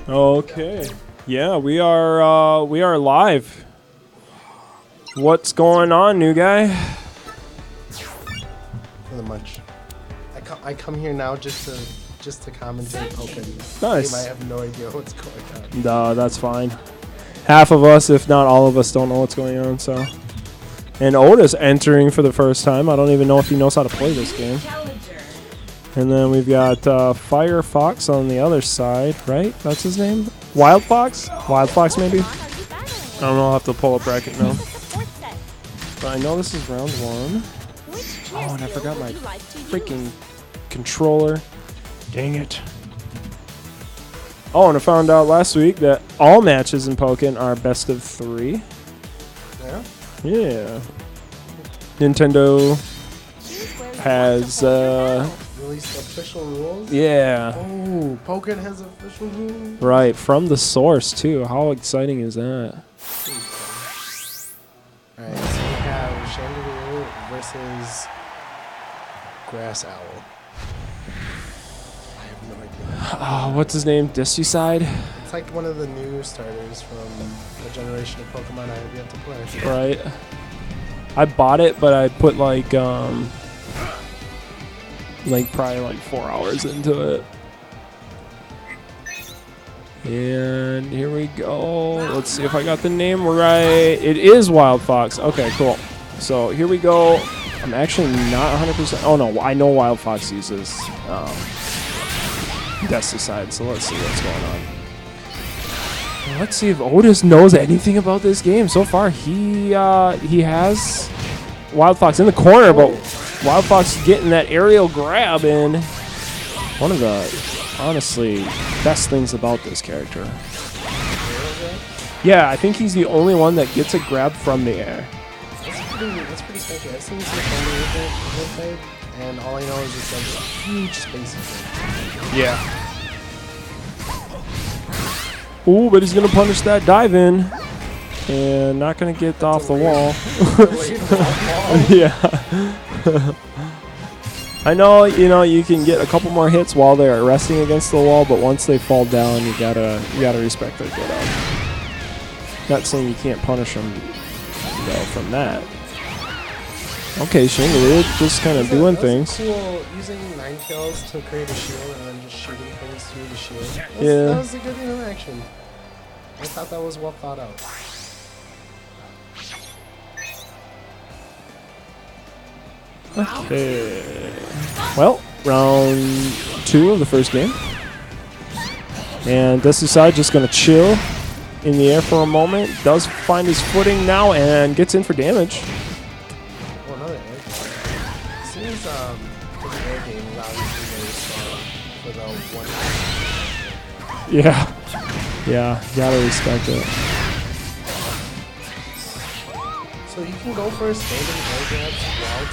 Okay. Yeah, we are live. What's going on, new guy? Not much. I come here now just to commentate Pokken. Nice. I have no idea what's going on. No, that's fine. Half of us, if not all of us, don't know what's going on. So, and Otis entering for the first time. I don't even know if he knows how to play this game. And then we've got Firefox on the other side, right? That's his name? Wild Fox? Wild Fox, maybe? I don't know. I'll have to pull up bracket now. But I know this is round one. Oh, and I forgot my freaking controller. Dang it. Oh, and I found out last week that all matches in Pokken are best of 3. Yeah? Yeah. Nintendo has, Released official rules? yeah. Oh, Pokken has official rules? Right, from the source, too. How exciting is that? Alright, so we have Chandelier versus Grass Owl. I have no idea. What's his name? Decide? It's like one of the new starters from the generation of Pokemon I have yet to play. Right. I bought it, but I put like probably like 4 hours into it. And here we go. Let's see if I got the name right. It is Wild Fox. Okay, cool. So here we go. I'm actually not 100%. Oh no, I know Wild Fox uses Decide. So let's see what's going on. Let's see if Otis knows anything about this game. So far, he has Wild Fox in the corner, but Wild Fox getting that aerial grab in. One of the, honestly, best things about this character. Yeah, I think he's the only one that gets a grab from the air. That's pretty spiky. I've seen some with it, and all I know is it's like huge spaces. Yeah. Ooh, but he's going to punish that dive in. And not going to get off the wall. Yeah. I know, you can get a couple more hits while they're resting against the wall, but once they fall down, you gotta respect their get up. Not saying you can't punish them, from that. Okay, Chandelier just kind of doing things. Cool, using 9 kills to create a shield and then just shooting things through the shield. Yeah. That was a good interaction. I thought that was well thought out. Okay. Well, round 2 of the first game. And Decide just going to chill in the air for a moment. Does find his footing now and gets in for damage. Oh, another air game. Seems the air game is obviously very strong for the one. Yeah. Yeah, gotta respect it. So you can go for a standing air grabs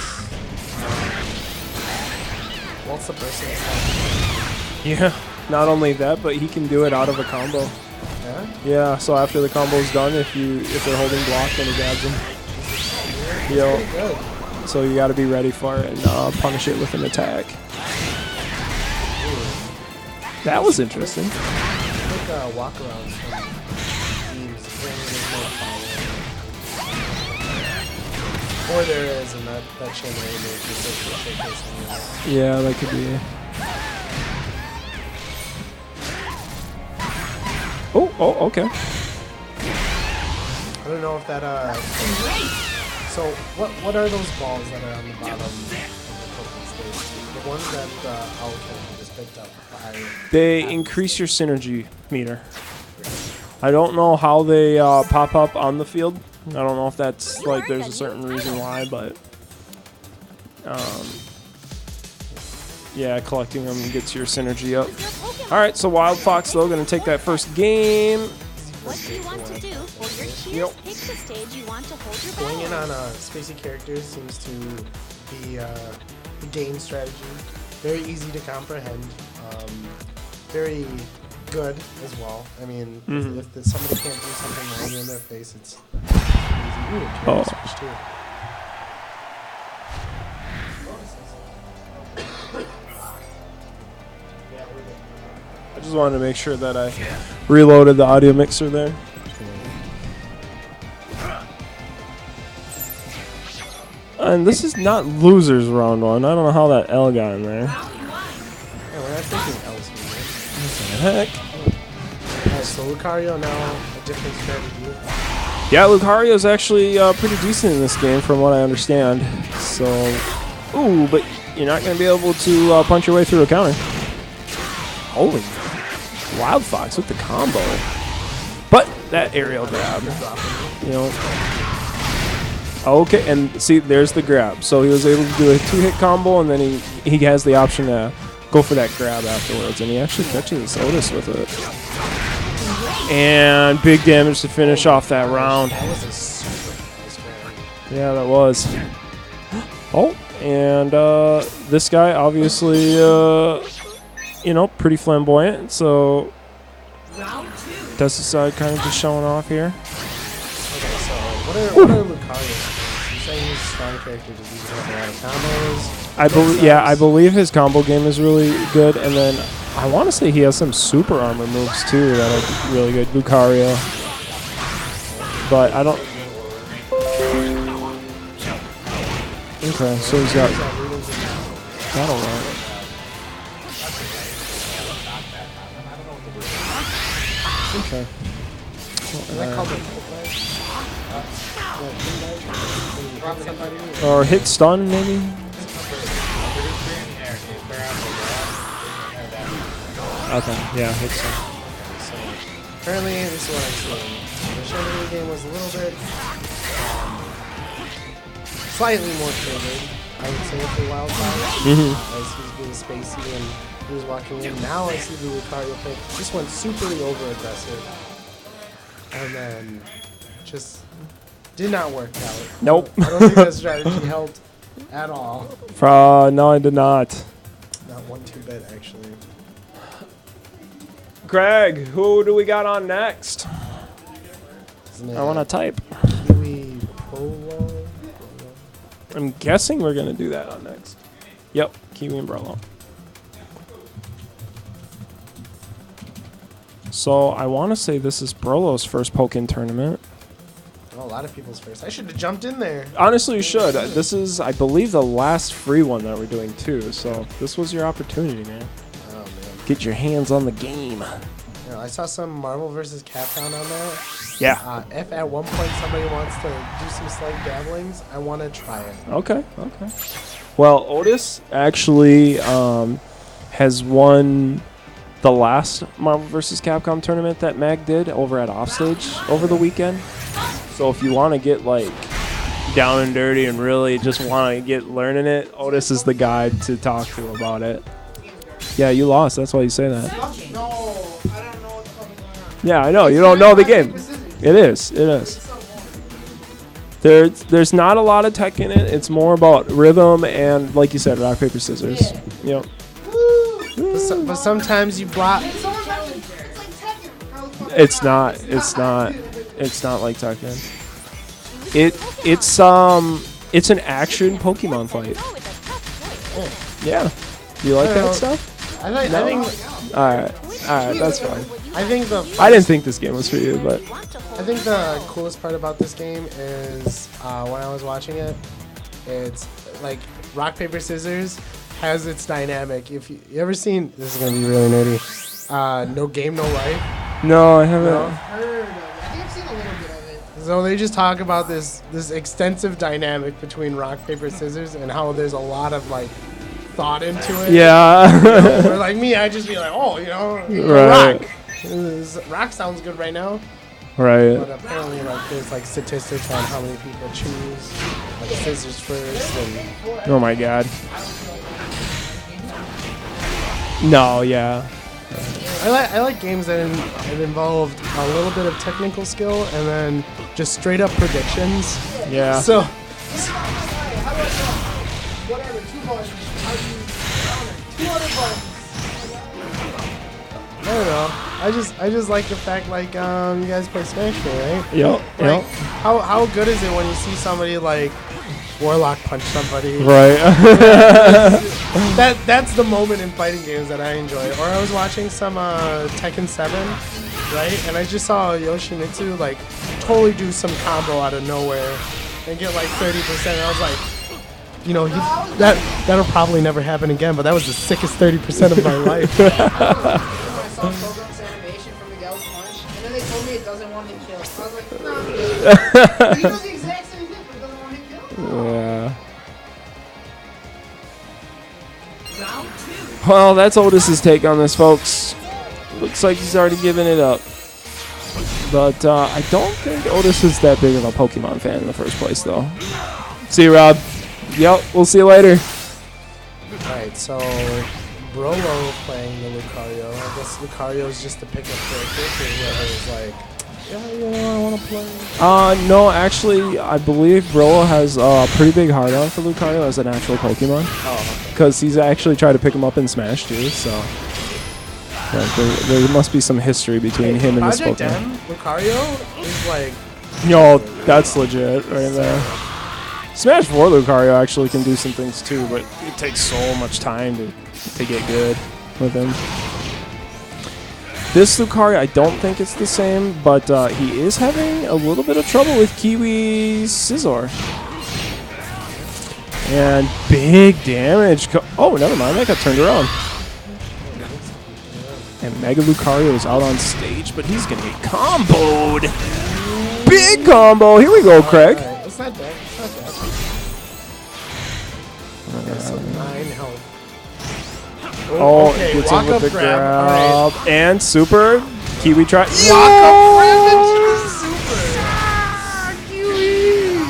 whilst the person is like. Yeah. Not only that, but he can do it out of a combo. Yeah? Yeah, so after the combo's done, if they're holding block, then he grabs them. Pretty good. So you gotta be ready for it and punish it with an attack. Ooh. That was interesting. Like walk-arounds from teams. Apparently there's no power. Or there is, and that Chandelier move is like showcasing. Yeah, that could be. Oh, okay. I don't know if that so what are those balls that are on the bottom of the Pokemon stage? The ones that Alcan just picked up. They increase your synergy meter. I don't know how they pop up on the field. I don't know if that's like there's a certain reason why, but yeah, collecting them gets your synergy up. All right, so Wild Fox though gonna take that first game. What do you want to do? For your cheers, pick the stage you want to hold your Going in battle. on spacey characters seems to be the game strategy. Very easy to comprehend. Very good as well. I mean, if somebody can't do something right in their face, it's easy. Ooh, carry switch too. I just wanted to make sure that I reloaded the audio mixer there. And this is not losers round 1. I don't know how that L got in there. Yeah, we're not thinking else. What the heck? So Lucario now a different strategy. Yeah, Lucario's actually pretty decent in this game from what I understand. So, ooh, but you're not going to be able to punch your way through a counter. Holy, Wild Fox with the combo. But that aerial grab, you know. Okay, and see, there's the grab. So he was able to do a 2-hit combo, and then he has the option to go for that grab afterwards, and he actually catches Otis with it. And big damage to finish off that round. That was a super close round. Yeah, that was. Oh, and this guy obviously, you know, pretty flamboyant. So Dusty Side kind of just showing off here. Okay, so what are Lucario's skills? You're saying he's a strong character. Does he have a lot of combos? I believe his combo game is really good, and then I want to say he has some super armor moves too that are really good. Lucario, but I don't. Okay, so he's got Battle Rock. Okay. Is that called a Or hit stun maybe. Okay, yeah, hit stun. So apparently, this is what I'm seeing. The Shenmue game was a little bit, slightly more triggered, I would say, for Wild Fox. As he's being spacey and he was walking in. Now I see the Lucario pick. This went super over aggressive. And then just did not work out. Nope. I don't think that strategy helped at all. No, I did not. Not one too bad, actually. Greg, who do we got on next? I want to type. Kiwi Polo? I'm guessing we're going to do that on next. Yep, Kiwi and Brolo. So I want to say this is Brolo's first Pokken tournament. Oh, a lot of people's first. I should have jumped in there. Honestly, you should. This is, I believe, the last free one that we're doing too. So this was your opportunity, man. Oh, man. Get your hands on the game. Yeah, I saw some Marvel vs. Capcom on there. Yeah. If at one point somebody wants to do some slight dabblings, I want to try it. Okay. Okay. Well, Otis actually has won the last Marvel vs. Capcom tournament that Mag did over at Offstage over the weekend. So if you want to get like down and dirty and really just want to get learning it, Otis is the guy to talk to about it. Yeah, you lost. That's why you say that. No, I don't know what's going on. Yeah, I know. You don't know the game. It is. It is. There's not a lot of tech in it. It's more about rhythm and, like you said, rock, paper, scissors. Yep. But sometimes you block. It's not like Tekken. It's an action Pokemon fight. Yeah. Do you like that stuff? I think. All right, that's fine. I think I didn't think this game was for you, but I think the coolest part about this game is when I was watching it, it's like rock paper scissors has its dynamic. If you ever seen, this is gonna be really nerdy. No Game No Life. no, I haven't. No? Heard of it. I think I've seen a little bit of it. So they just talk about this extensive dynamic between rock paper scissors and how there's a lot of like thought into it. Yeah. Or like me, I just be like, oh, Right. rock. Rock sounds good right now. Right. But apparently, like, there's like statistics on how many people choose like scissors first, and Oh my god. No, yeah. I like games that involved a little bit of technical skill and then just straight up predictions. Yeah. So What are the 2 buttons? How do you counter? 2 other buttons. I don't know. I just like the fact like you guys play Smash Bros, right? Yep. Like, how good is it when you see somebody like Warlock punch somebody. Right. That's the moment in fighting games that I enjoy. Or I was watching some Tekken 7, right? And I just saw Yoshimitsu like totally do some combo out of nowhere and get like 30%. I was like, you know, that'll probably never happen again, but that was the sickest 30% of my life. I saw Pilgrim's animation for Miguel's punch, and then they told me it doesn't want to kill. So I was like, no. He does the exact same thing, but it doesn't want to kill. Yeah. Well, that's Otis's take on this, folks. Looks like he's already given it up. But I don't think Otis is that big of a Pokemon fan in the first place, though. See you, Rob. Yep, we'll see you later. Alright, so Brolo playing the Lucario. I guess Lucario is just the pickup character for whoever is like, yeah, you know, I want to play. No, actually, I believe Brolo has a pretty big hard-on for Lucario as an actual Pokemon. Oh, okay. Because he's actually tried to pick him up in Smash, too, so... Yeah, there must be some history between him and this Project Pokemon. M, Lucario is like... Yo, that's legit right there. Smash 4 Lucario actually can do some things too, but it takes so much time to get good with him. This Lucario, I don't think it's the same, but he is having a little bit of trouble with Kiwi Scizor. And big damage. Oh, never mind, that got turned around. And Mega Lucario is out on stage, but he's going to get comboed. Big combo. Here we go, Craig. Right. It's not bad. It's not bad. Some 9 health. Oh, okay. gets Walk in with up the grab. grab. And super. Kiwi try. Walk up grab into the super. Kiwi.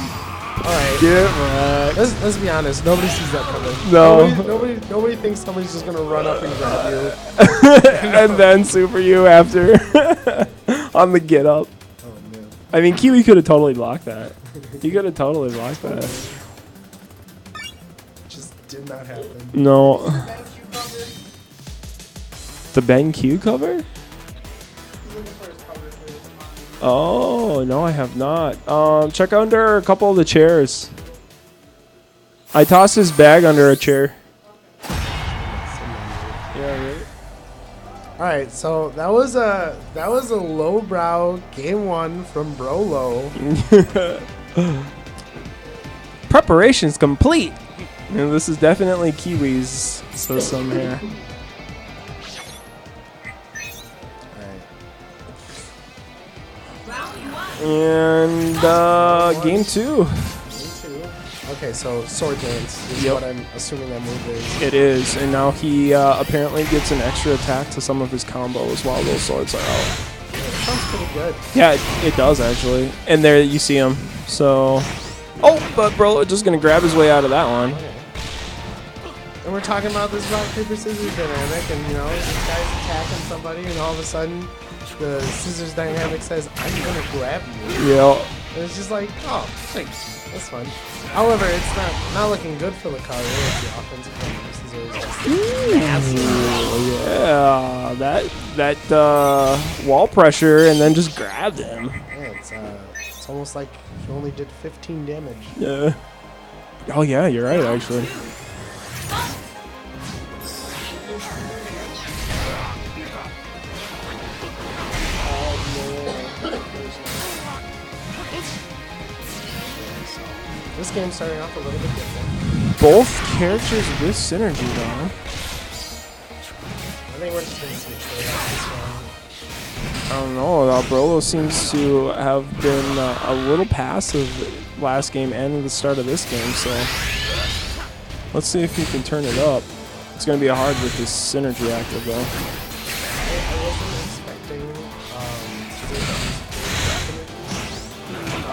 Alright. Get wrecked. Let's be honest. Nobody sees that coming. No. Nobody thinks somebody's just going to run up and grab you. And then super you after. On the get up. Oh, man. I mean, Kiwi could have totally blocked that. He could have totally blocked that. Just did not happen. No. Thank you, cover. The BenQ cover? He's looking for his cover for his mind. Oh, no, I have not. Check under a couple of the chairs. I tossed his bag under a chair. Yeah, right. All right, so that was a lowbrow game 1 from Brolo. Preparation's complete. And this is definitely Kiwi's system here. And game 2. Okay, so sword dance is Yep. what I'm assuming that move is. It is, and now he apparently gets an extra attack to some of his combos while those swords are out. Yeah, that sounds pretty good. Yeah, it does actually. And there you see him. So, oh, but Brolo just gonna grab his way out of that one. Okay. And we're talking about this rock paper scissors dynamic, and you know this guy's attacking somebody, and all of a sudden the scissors dynamic says, "I'm gonna grab you." Yeah. And it's just like, oh, thanks. That's fun. However, it's not looking good for Lucario as the offensive scissors. Yeah, that wall pressure, and then just grabbed him. Yeah, it's almost like he only did 15 damage. Yeah. Oh yeah, you're right actually. This game's starting off a little bit different. Both characters with synergy though. I think we're just gonna switch right off this one. I don't know. Brolo seems to have been a little passive last game and the start of this game, so let's see if he can turn it up. It's going to be hard with this synergy active, though. I wasn't expecting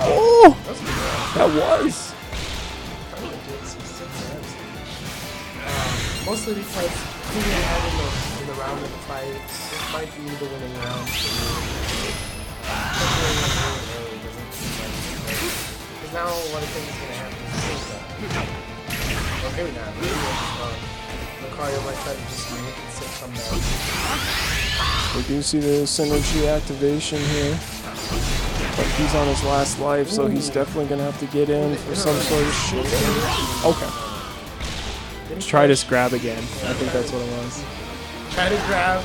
Oh! That was! mostly because who we had in the round of the fight, this might be the winning round for me. Because now what I think is going to happen is well, maybe not. Maybe Lucario might try to just make it sit come down. We do see the synergy activation here. But he's on his last life, so he's definitely going to have to get in for some sort of shit. Okay. Let's try this grab again. I think that's what it was. Try to grab.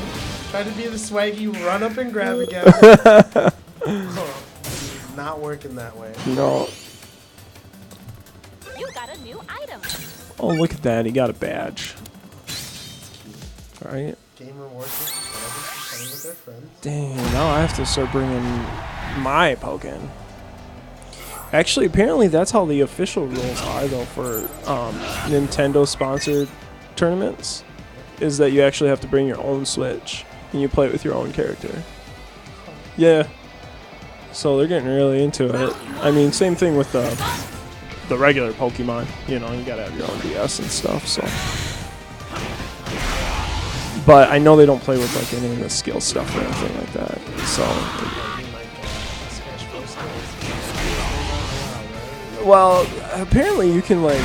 Try to be the swaggy, run up and grab again. Not working that way. No. You got a new item. Oh, look at that. He got a badge. All right. Game rewards playing with their friends. Dang, now I have to start bringing my Pokken. Actually, apparently that's how the official rules are, though, for Nintendo-sponsored tournaments, is that you actually have to bring your own Switch, and you play it with your own character. Yeah. So they're getting really into it. I mean, same thing with the regular Pokemon. You know, you gotta have your own DS and stuff, so... But I know they don't play with like any of the skill stuff or anything like that. So, well, apparently you can like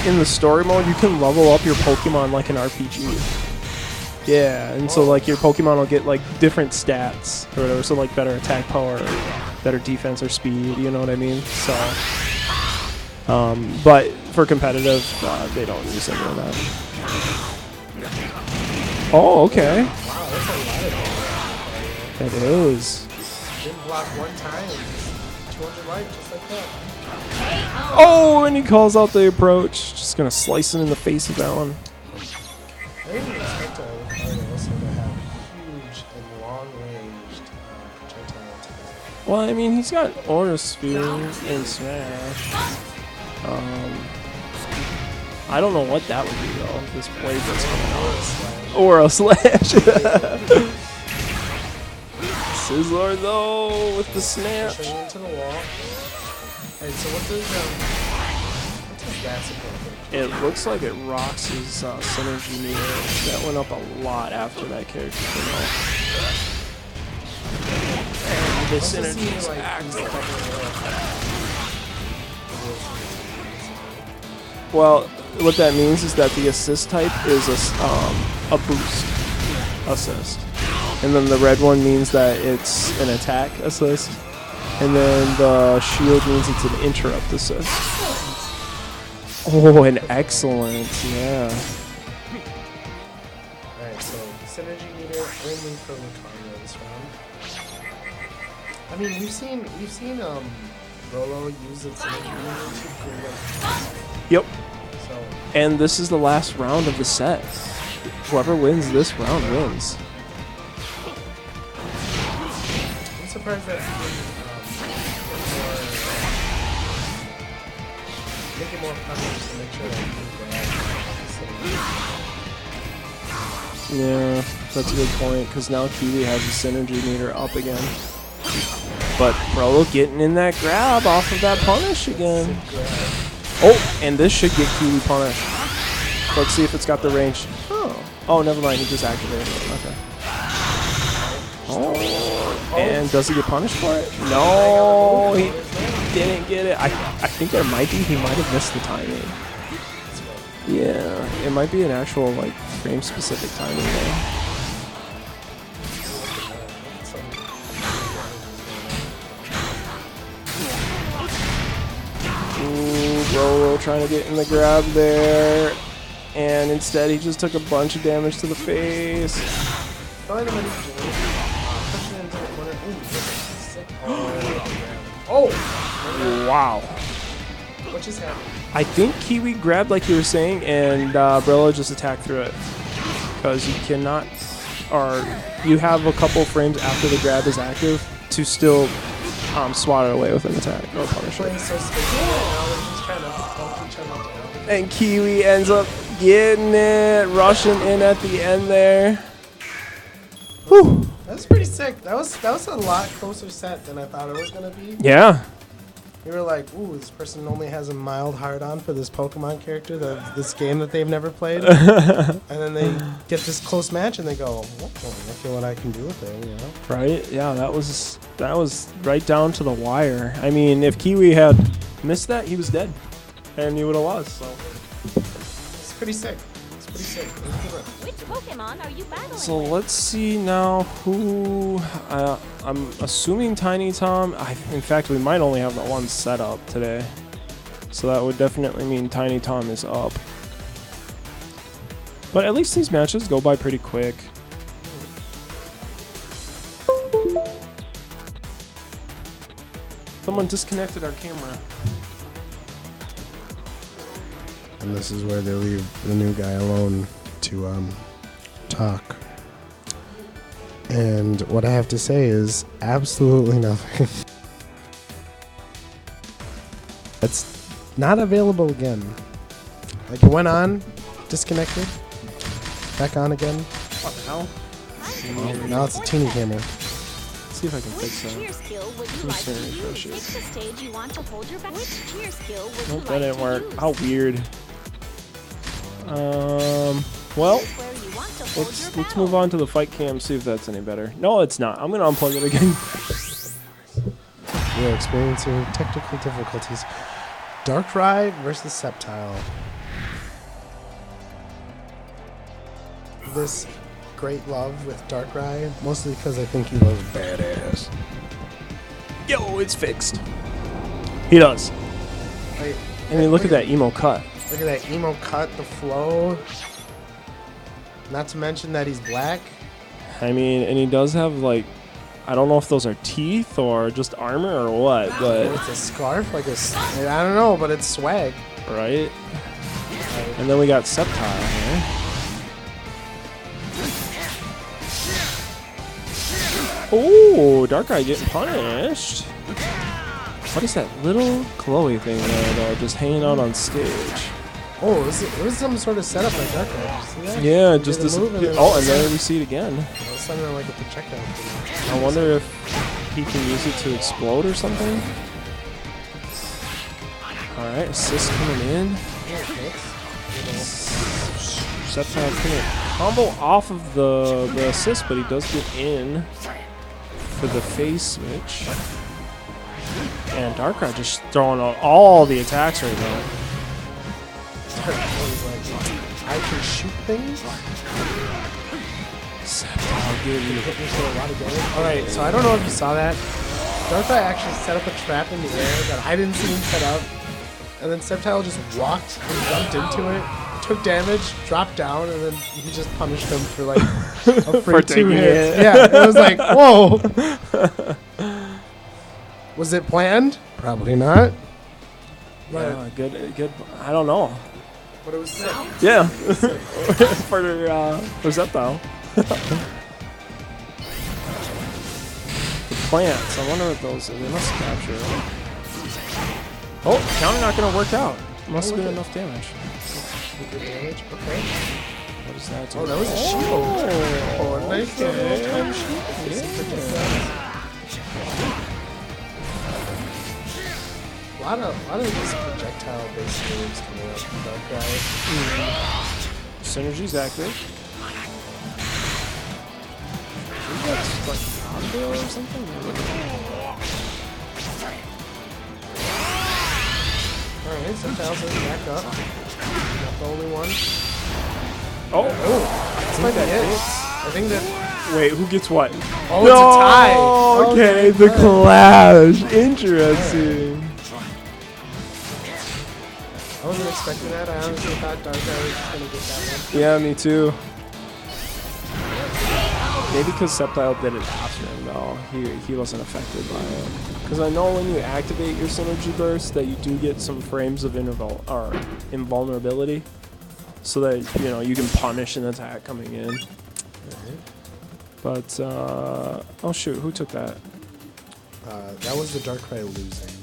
in the story mode you can level up your Pokemon like an RPG. Yeah, and so like your Pokemon will get like different stats or whatever. So like better attack power, better defense or speed. You know what I mean? So, but for competitive, they don't use any of that. Oh, okay. Wow, that's a lot of It is. Didn't block one time. 200 life, just like that. Oh, and he calls out the approach. Just gonna slice him in the face with that one. I didn't expect a also to have huge and long-ranged projectile attacks. Well, I mean, he's got Aura Sphere and Smash. I don't know what that would be though. This blade that's coming out. Aura Slash. Sizzler though with the snap. Pushing into the wall. Alright, so what does that support? It looks like it rocks his synergy meter. That went up a lot after that character came out. And the synergy is active. Well, what that means is that the assist type is a boost assist. And then the red one means that it's an attack assist. And then the shield means it's an interrupt assist. Oh, an excellent, yeah. Alright, so synergy meter only for Lucario this round. I mean, we've seen Rolo use its synergy meter to pretty much. Yep. So And this is the last round of the set. Whoever wins this round wins. I'm surprised that make it more punish to make sure that you Yeah, that's a good point, because now Kiwi has the synergy meter up again. But Rolo getting in that grab off of that punish again. Oh, and this should get Kiwi punished. Let's see if it's got the range. Oh, never mind, he just activated it. Okay. Oh, and does he get punished for it? No, he didn't get it. I think there might be. He might have missed the timing. Yeah, it might be an actual like frame-specific timing there. Ooh, Rolo trying to get in the grab there, and instead he just took a bunch of damage to the face. Oh! Wow. What just happened? I think Kiwi grabbed like you were saying, and Brillo just attacked through it. Because you cannot, or you have a couple frames after the grab is active to still swat it away with an attack or punish it. And Kiwi ends up getting it, rushing in at the end there. Whew. That was pretty sick. That was a lot closer set than I thought it was gonna be. Yeah. We were like, ooh, this person only has a mild hard-on for this Pokemon character, this game that they've never played. And then they get this close match and they go, well, I feel what I can do with it, you know? Right? Yeah, that was right down to the wire. I mean, if Kiwi had missed that, he was dead. And he would have lost, so. It's pretty sick. It's pretty be sick. Which Pokemon are you battling So with? let's see now who. I'm assuming Tiny Tom. In fact, we might only have the one set up today. So that would definitely mean Tiny Tom is up. But at least these matches go by pretty quick. Someone disconnected our camera. And this is where they leave the new guy alone to talk. And what I have to say is absolutely nothing. It's not available again. Like, it went on, disconnected, back on again. What the hell? Oh, now it's a teeny camera. Let's see if I can Which fix cheer that. skill would you Let me like see to any use? refreshes. Pick the stage you want to hold your back. Which cheer skill would you Nope, that like didn't to work. use? How weird. Well, Choose where you want to hold your let's battle. move on to the fight cam, see if that's any better. No, it's not. I'm gonna unplug it again. We are experiencing technical difficulties. Darkrai versus Sceptile. This great love with Darkrai, mostly because I think he loves badass. Yo, it's fixed. He does. Like, I mean, look at that emo cut. Look at that emo cut, the flow. Not to mention that he's black. I mean, and he does have like, I don't know if those are teeth or just armor or what, but It's a scarf, like I don't know, but it's swag. right. And then we got Sceptile here. Oh, Darkrai getting punished. What is that little Chloe thing there, though, just hanging out on stage? Oh, it was some sort of setup like Darkrai. Did you see that? Yeah, He just did a move disappeared. all Oh, of a and sudden- there we see it again. all of a sudden, like a projectile thing. I wonder if he can use it to explode or something. Alright, assist coming in. Sceptile couldn't combo off of the assist, but he does get in for the face switch. And Darkrai just throwing out all the attacks right now. I can shoot things. Sceptile getting Hit me for a lot of damage. Alright, so I don't know if you saw that. Darkrai actually set up a trap in the air that I didn't see him set up. And then Sceptile just walked and jumped into it, took damage, dropped down, and then he just punished him for like a free For 2 taking hits. it. Yeah, it was like, whoa. Was it planned? Probably not. But, Yeah, good. I don't know. but it was sick. Yeah, for Sceptile. The plants. I wonder what those are. They must capture. Oh, counter not gonna work out. Must have been enough damage. Good damage. Okay. What is that? Oh, that was a shield. Oh, a nice little time shield. A lot of these projectile-based moves coming out from Darkrai. Synergy's active. Maybe that's like combo or something? Alright, Sceptile's back up. Not the only one. Oh, This might be it. I think that. wait, who gets what? Oh, it's a tie. Okay, the good. clash. Interesting. I wasn't expecting that. I honestly thought Darkrai was just gonna get that one. Yeah, me too. Maybe because Sceptile did it after him, though. He wasn't affected by it. Because I know when you activate your Synergy Burst that you do get some frames of invulnerability. So that, you can punish an attack coming in. But, oh shoot, who took that? That was the Darkrai losing.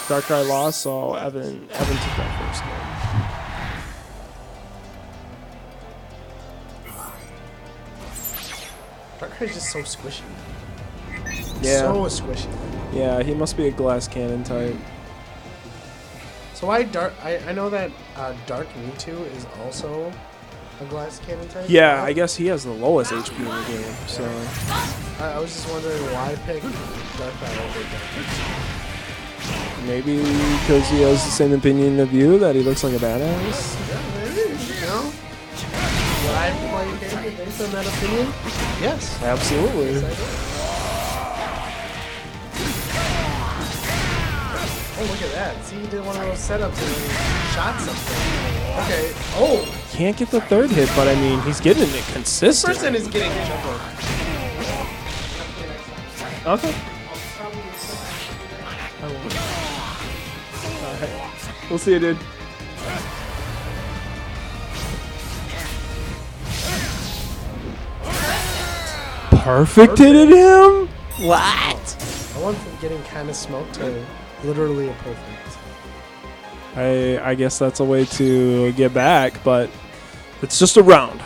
Darkrai lost, so Evan took that first game. Darkrai's just so squishy. Yeah. So squishy. Yeah, he must be a glass cannon type. So I know that Dark Mewtwo is also a glass cannon type. Yeah, I guess he has the lowest HP in the game, so... I was just wondering why pick Darkrai over Dark. Maybe because he has the same opinion of you, that he looks like a badass? Yeah, maybe. play your character based on that opinion? Yes. Absolutely. Yes, I do. Oh, look at that. See, he did one of those setups and then shot something. Okay. Oh! Can't get the third hit, but I mean, he's getting it This consistent. person is getting jumbled. Okay. Alright. We'll see you, dude. Perfected him? What? I went from getting kind of smoked to literally a perfect. I guess that's a way to get back, but it's just a round.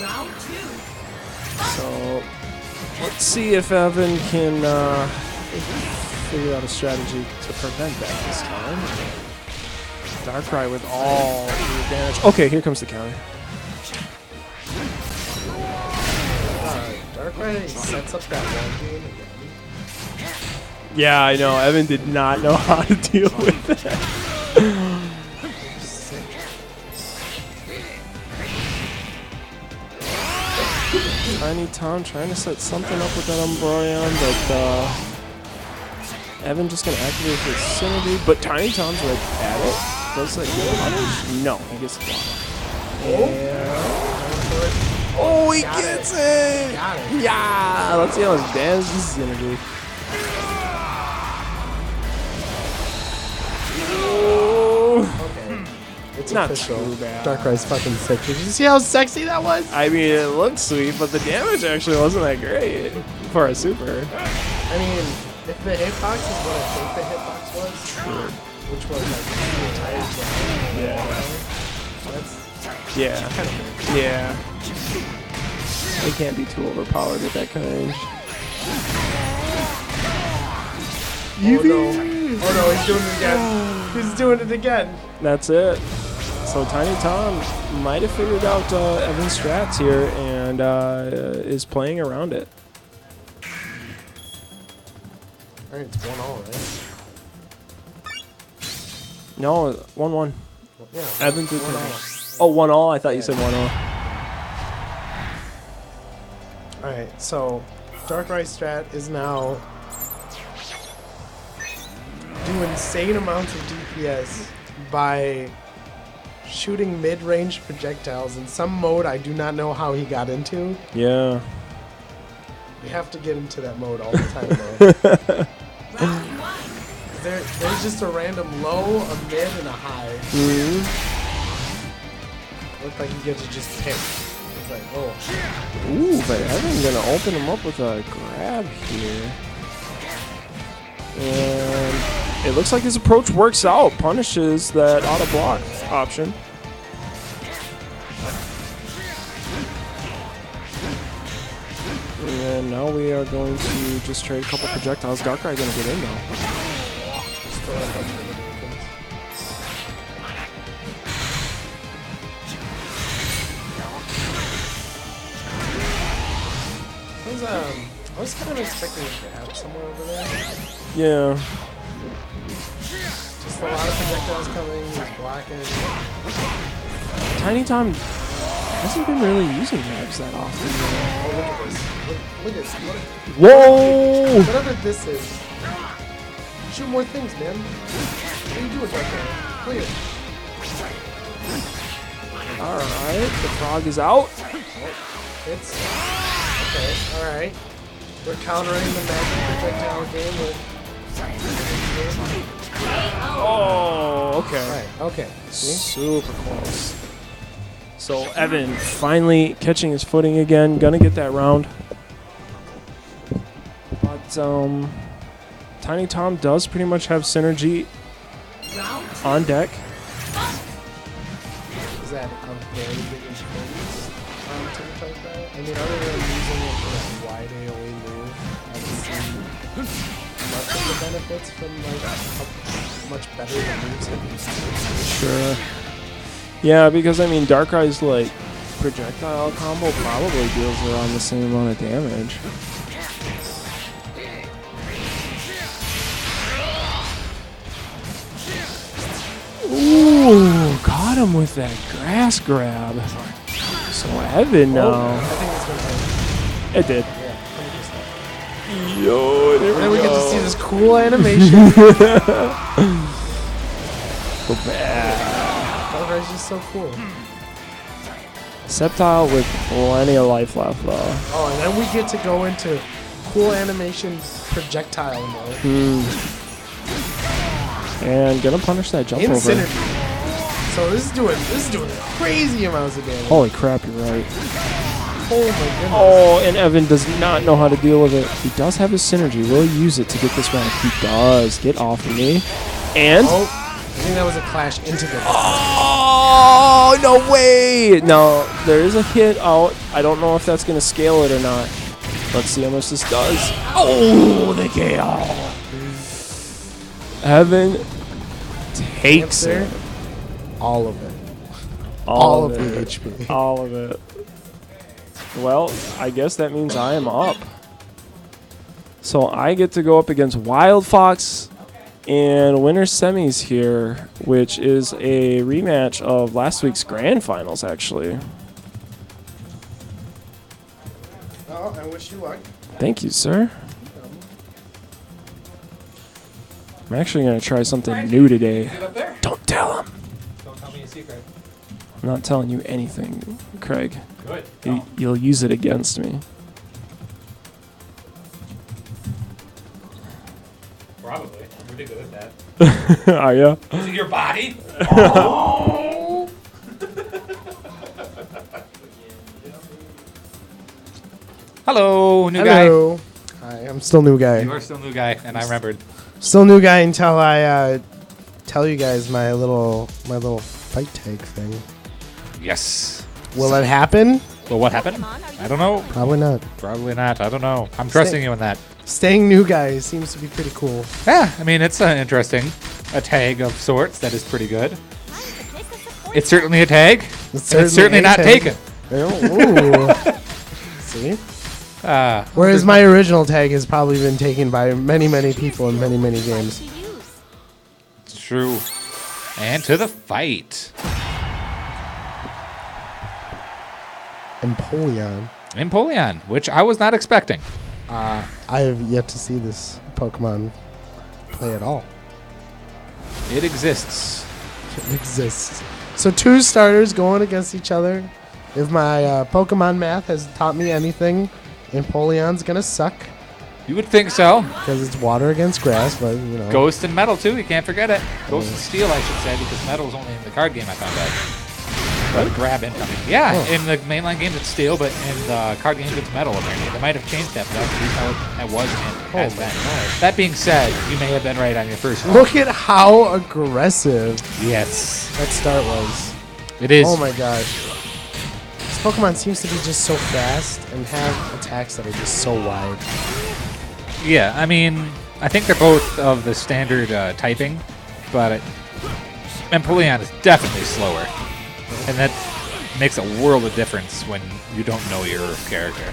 Round 2. So let's see if Evan can figure out a strategy to prevent that this time. Darkrai with all the advantage. Okay, here comes the counter. Darkrai sets up that one game again. Yeah, I know. Evan did not know how to deal with that. Tiny Tom trying to set something up with that Umbreon, but Evan just gonna activate his Synergy, but Tiny Tom's right at it. Does that get punished? No, he gets blocked. Oh, he gets it! Got it. Yeah! Let's see how much damage this is gonna do. Okay. It's Not official. too bad. Darkrai's fucking sick. Did you see how sexy that was? I mean, it looked sweet, but the damage actually wasn't that great for a super. I mean, if the hitbox is what I think the hitbox was, which was like the entire game, that's Yeah. kind of weird. Yeah. They can't be too overpowered at that kind of range. Oh no, he's doing it again. He's doing it again. That's it. So Tiny Tom might have figured out Evan's strats here and is playing around it. Alright, it's 1-all, right? No, 1-1. Yeah. Evan did 1-all. Oh, 1-all? I thought you said 1-0. Alright, so Darkrai strat is now do insane amounts of DPS by shooting mid-range projectiles in some mode I do not know how he got into. Yeah. We have to get into that mode all the time though. There's just a random low, a mid, and a high. Mm-hmm. Looks like you get to just pick. It's like, oh. Ooh, but Evan's going to open him up with a grab here. And it looks like his approach works out. Punishes that auto block option. And now we are going to just trade a couple projectiles. Darkrai going to get in though. I was kind of expecting a grab somewhere over there. Yeah. Just a lot of projectiles coming, he's blocking. Tiny Tom hasn't been really using grabs that often. Oh, look at this. Look at this. Whoa! Whatever this is. Shoot more things, man. What are you doing right there? Clear. Alright, the frog is out. It's... Okay, alright. We're countering the magic projectile game with... Oh, okay. Alright, okay. See? Super close. So Evan finally catching his footing again, gonna get that round. But Tiny Tom does pretty much have synergy on deck. Is that a very big influence to the type that? I mean, other than using it for that wide AoE move, I haven't seen much of the benefits from like how much better the moves have been. Sure. Yeah, because I mean Darkrai's like projectile combo probably deals around the same amount of damage. Ooh, got him with that grass grab. So Evan Oh, now. I think it's going to hit. It did. Yeah, 100%. Yo, there And then we get to see this cool animation. Go back. That is just so cool. Sceptile with plenty of life left, though. Oh, and then we get to go into cool animation projectile mode. And gonna punish that jump over. Infinity. So this is doing crazy amounts of damage. Holy crap, you're right. Oh my goodness. Oh, and Evan does not know how to deal with it. He does have his synergy. Will he use it to get this round? He does. Get off of me. And... Oh, I think that was a clash into the... Oh, no way! No, there is a hit out. I don't know if that's going to scale it or not. Let's see how much this does. Oh, the KO! Evan takes it. All of it. All of the it. HP. All of it. Well, I guess that means I am up. So I get to go up against Wild Fox in winner semis here, which is a rematch of last week's grand finals, actually. Oh, I wish you luck. Thank you, sir. I'm actually going to try something new today. Don't tell him. Don't tell me a secret. I'm not telling you anything, Craig. Good. You'll use it against me. Probably. I'm pretty good at that. Are ya? Is it your body? Hello, new Hello. Hi, I'm still new guy. guy. You are still new guy, and I remembered. Still new guy until I tell you guys my little fight tag thing. Yes. Will it happen? Well, what happened? I don't know. Probably not. Probably not. I don't know. I'm trusting you in that. Staying new guy seems to be pretty cool. Yeah, I mean, it's interesting. A tag of sorts that is pretty good. It's certainly a tag. It's certainly a not tag. taken. Ooh. See? Whereas my original tag has probably been taken by many, many people in many, many games. It's true. And to the fight. Empoleon, which I was not expecting. I have yet to see this Pokemon play at all. It exists. It exists. So two starters going against each other. If my Pokemon math has taught me anything, Empoleon's gonna suck You would think so. because it's water against grass. But you know, Ghost and Metal, too. You can't forget it. Ghost and Steel, I should say, because Metal's only in the card game, I found out. But grab incoming. Yeah, in the mainline games it's Steel, but in the card games it's Metal, apparently. They might have changed that, but that's at least how it was and has been. That being said, you may have been right on your first one. look at how aggressive Yes. that start was. It is. Oh my gosh. This Pokemon seems to be just so fast and have attacks that are just so wide. Yeah, I mean, I think they're both of the standard typing, but Empoleon is definitely slower. And that makes a world of difference when you don't know your character.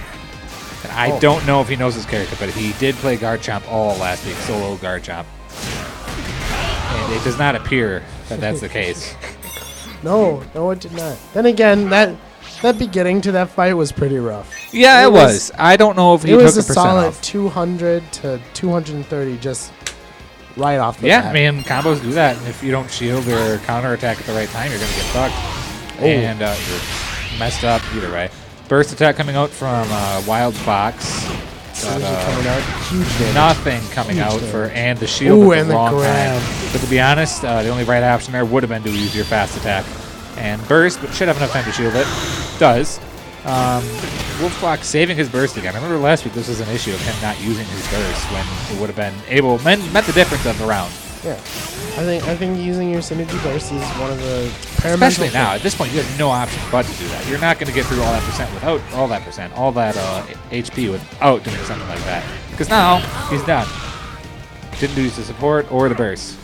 And I don't know if he knows his character, but he did play Garchomp all last week, solo Garchomp. And it does not appear that that's the case. No, it did not. Then again, that beginning to that fight was pretty rough. Yeah, it was. I don't know if he It took was a a percent solid off. 200 to 230 just right off the Yeah, bat. I mean, combos do that. And if you don't shield or counterattack at the right time, you're going to get fucked. And you're messed up either way. Burst attack coming out from Wild Fox. Synergy coming out, huge damage. Nothing coming Huge out damage. for and the shield Ooh, at and the the wrong grab. time. But to be honest, the only right option there would have been to use your fast attack and burst, but should have enough time to shield it. Does. Wolf Fox saving his burst again. I remember last week this was an issue of him not using his burst when it would have been met the difference of the round. Yeah, I think using your synergy burst is one of the paramount. Especially now, at this point, you have no option but to do that. You're not going to get through all that percent without all that HP without doing something like that. Because now he's done. Didn't use the support or the burst.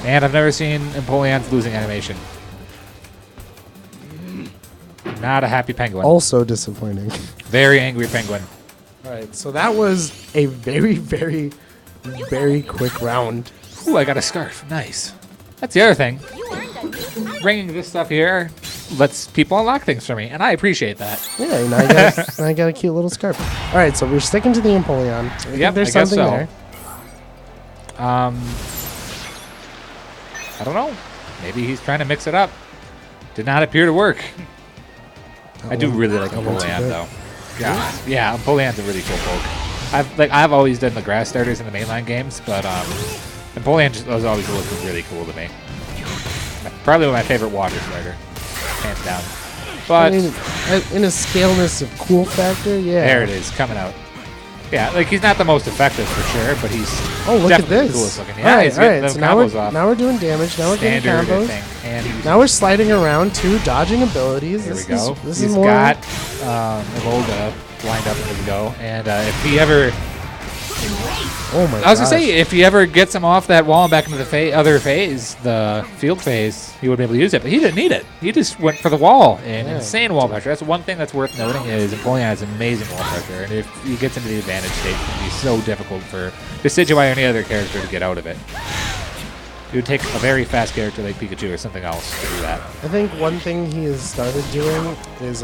And I've never seen Empoleon's losing animation. Not a happy penguin. Also disappointing. Very angry penguin. All right, so that was a very, very, very quick round. Ooh, I got a scarf. Nice. That's the other thing. Bringing this stuff here, lets people unlock things for me, and I appreciate that. Yeah, now I got a cute little scarf. All right, so we're sticking to the Empoleon. I think there's I guess something so. there. I don't know. Maybe he's trying to mix it up. Did not appear to work. I do really like Empoleon though. Yeah, Empoleon's a really cool poke. I've always done the grass starters in the mainline games, but Empoleon just was always looking really cool to me. Probably my favorite water starter, hands down. But I mean, in a scaleness of cool factor, yeah. there it is, coming out. Yeah, like he's not the most effective for sure, but he's look at definitely this. the coolest looking. All Yeah, right, he's all getting right. the So combos off. now we're doing damage. Now we're getting Standard, I combos. think. And he's Now we're sliding around too, dodging abilities. Here This we go. This He's is more. got Evolga lined up ready to go, and if he ever, Oh my! I was gonna say, if he ever gets him off that wall and back into the other phase, the field phase, he would be able to use it. But he didn't need it. He just went for the wall and insane wall pressure. That's one thing that's worth noting is Empoleon has amazing wall pressure, and if he gets into the advantage state, it can be so difficult for Decidueye or any other character to get out of it. It would take a very fast character like Pikachu or something else to do that. I think one thing he has started doing is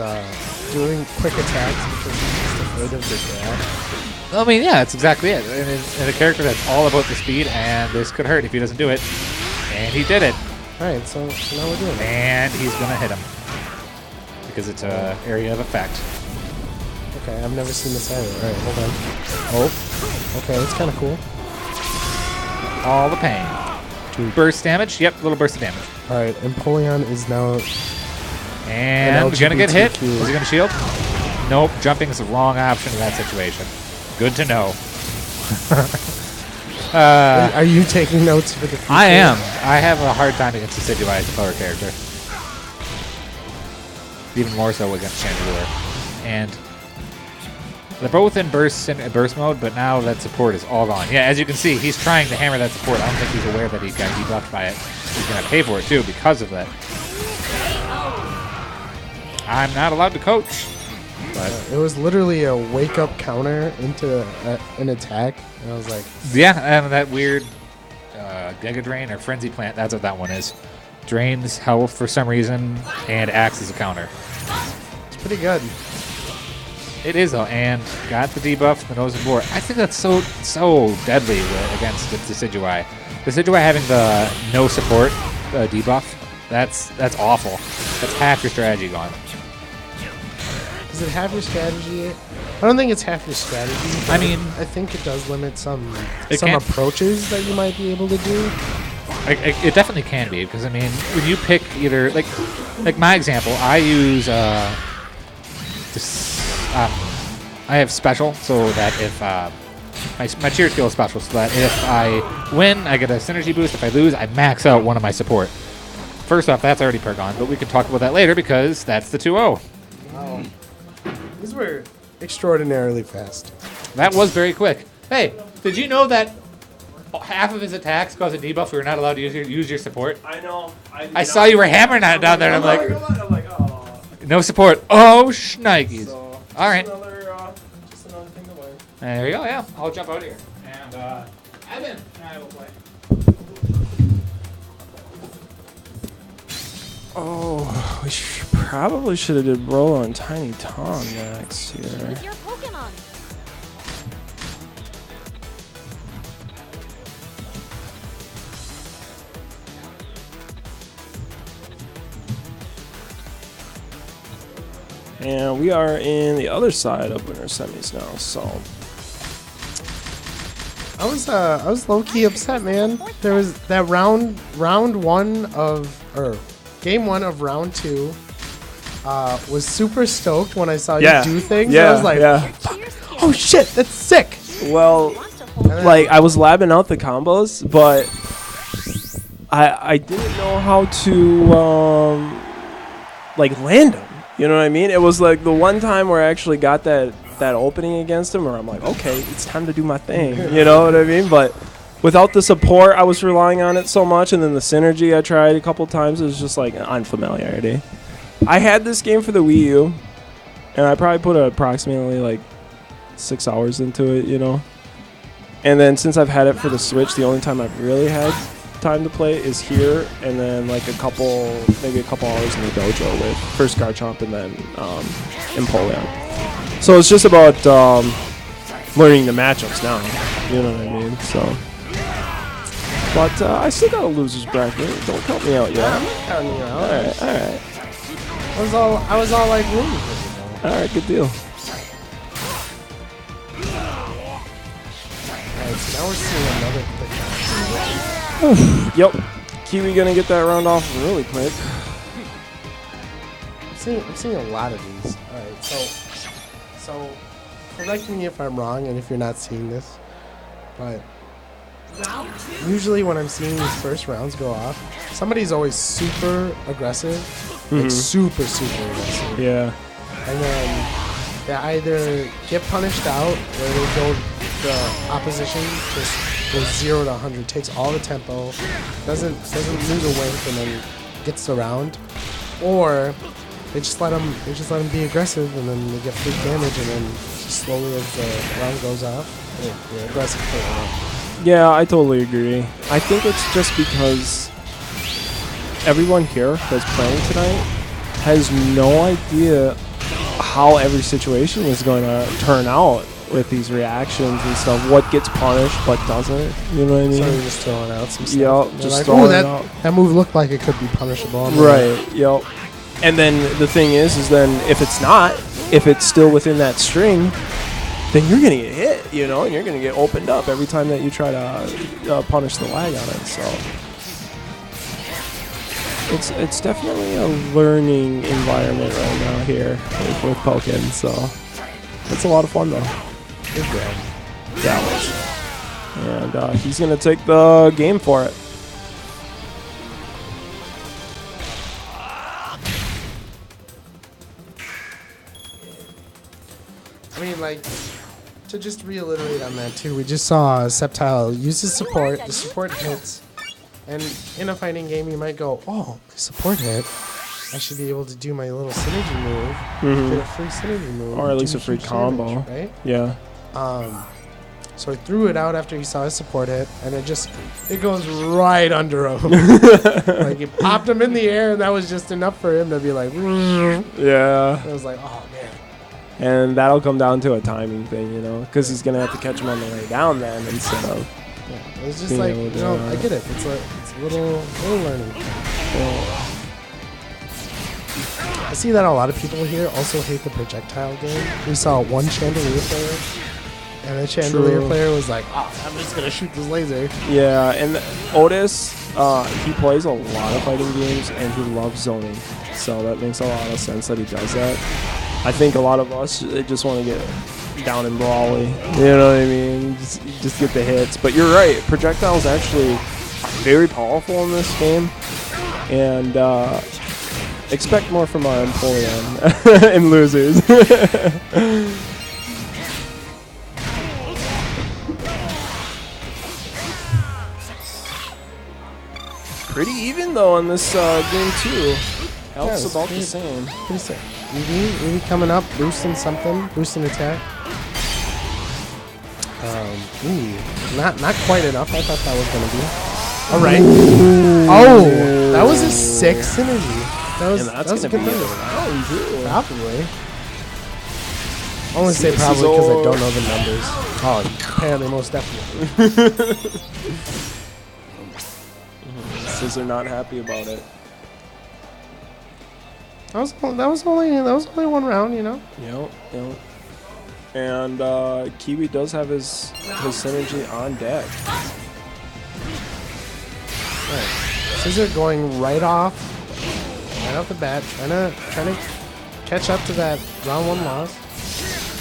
doing quick attacks because he's just afraid of the grass. I mean, yeah, that's exactly it. And a character that's all about the speed, and this could hurt if he doesn't do it. And he did it. All right, so now we're doing it. And he's going to hit him. Because it's an area of effect. Okay, I've never seen this either. All right, hold on. Oh, okay, that's kind of cool. All the pain. Burst damage? Yep, little burst of damage. All right, Empoleon is now... And going to get hit. LGBTQ. Is he going to shield? Nope, jumping is the wrong option in that situation. Good to know. Are you taking notes for the future? I am. I have a hard time against Decidueye as a power character. Even more so against Chandelure. And they're both in burst mode, but now that support is all gone. Yeah, as you can see, he's trying to hammer that support. I don't think he's aware that he got debuffed by it. He's going to pay for it, too, because of that. I'm not allowed to coach. But It was literally a wake-up counter into an attack, and I was like... yeah, and that weird Giga Drain or Frenzy Plant, that's what that one is. Drains health for some reason and acts as a counter. It's pretty good. It is, though, and got the debuff, the nose and bore. I think that's so deadly against the Decidueye. Decidueye having the no support debuff, that's awful. That's half your strategy gone. Is it half your strategy? I don't think it's half your strategy. I mean, I think it does limit some can. approaches that you might be able to do. It definitely can be, because, I mean, when you pick either, like my example, I use I have special, so that if my cheer skill is special, so that if I win, I get a synergy boost. If I lose, I max out one of my support. First off, that's already perk on, but we can talk about that later because that's the 2-0. Wow. These were extraordinarily fast. That was very quick. Hey, did you know that half of his attacks cause a debuff? We were not allowed to use your support. I know. I saw you were hammering that down there, and I'm like, oh. no support. Oh, shnikes. So, All right. Just another thing to learn. There you go, yeah. I'll jump out here. And Evan and I will play. Oh, we probably should have did Roll and Tiny Tom next here. Choose your Pokemon. And we are in the other side of winter semis now, so I was low key upset, man. There was that game one of round two. Was super stoked when I saw you do things. I was like, oh shit, that's sick. Well, like I was labbing out the combos, but I didn't know how to like land them. You know what I mean? It was like the one time where I actually got that opening against him where I'm like, okay, it's time to do my thing. You know what I mean? But without the support, I was relying on it so much, and then the synergy I tried a couple times, it was just like unfamiliarity. I had this game for the Wii U, and I probably put approximately like 6 hours into it, you know? And then since I've had it for the Switch, the only time I've really had time to play is here, and then like maybe a couple hours in the dojo with first Garchomp and then Empoleon. So it's just about learning the matchups now. You know what I mean? So, but I still got a loser's bracket. Don't count me out yet. I'm not counting you out. All right. I was all like rooting for you, though. All right, good deal. Alright, so now we're seeing another quick round. Yep. Kiwi gonna get that round off really quick. I'm seeing a lot of these. Alright, so correct me if I'm wrong and if you're not seeing this, but usually when I'm seeing these first rounds go off, somebody's always super aggressive, like super aggressive. Yeah. And then they either get punished out or they go the opposition just goes 0 to 100, takes all the tempo, doesn't lose a wink and then gets the round, or they just let them be aggressive and then they get free damage and then slowly as the round goes off, they're aggressive for the round. Yeah, I totally agree. I think it's just because everyone here that's playing tonight has no idea how every situation is going to turn out with these reactions and stuff. What gets punished, what doesn't. You know what I mean? So they're just throwing out some stuff. Yep, They're just like, throwing "Ooh, it out. that move looked like it could be punishable." Right, yep. And then the thing is then if it's not, if it's still within that string, then you're going to get hit, you know, and you're going to get opened up every time that you try to punish the lag on it. So it's definitely a learning environment right now here with Pokken. So it's a lot of fun, though. Good grab. That was. And he's going to take the game for it. I mean, like, to just reiterate on that too, we just saw Sceptile use his support. The support hits, and in a fighting game, you might go, "Oh, the support hit. I should be able to do my little synergy move, get a free synergy move, Or at least do a free huge combo. damage," right? Yeah. So he threw it out after he saw his support hit, and it goes right under him. Like, it popped him in the air, and that was just enough for him to be like, Yeah. I was like, oh man. And that'll come down to a timing thing, you know, because he's going to have to catch him on the way down then instead of... Yeah, it's just being like, able you to, know, I get it. It's a little learning. I see that a lot of people here also hate the projectile game. We saw one Chandelier player, and the Chandelier player was like, "Oh, I'm just gonna shoot this laser." Yeah, and Otis, he plays a lot of fighting games, and he loves zoning. So that makes a lot of sense that he does that. I think a lot of us just want to get down and brawly. You know what I mean? Just get the hits. But you're right. Projectiles actually are very powerful in this game. And expect more from our Empoleon and losers. Pretty even, though, in this game, too. Health's Yeah, about the same. Pretty sick. Eevee coming up, boosting something, boosting attack. Not quite enough. I thought that was gonna be. All right. Oh, that was a sick synergy. That was And that's a going to good be a move. round, too. Probably. I only say This probably is because I all- don't know the numbers. Oh, apparently, most definitely. Scissor not happy about it. That was only one round, you know. Yep. And Kiwi does have his synergy on deck. Right. Scissor going right off the bat, trying to catch up to that round one loss.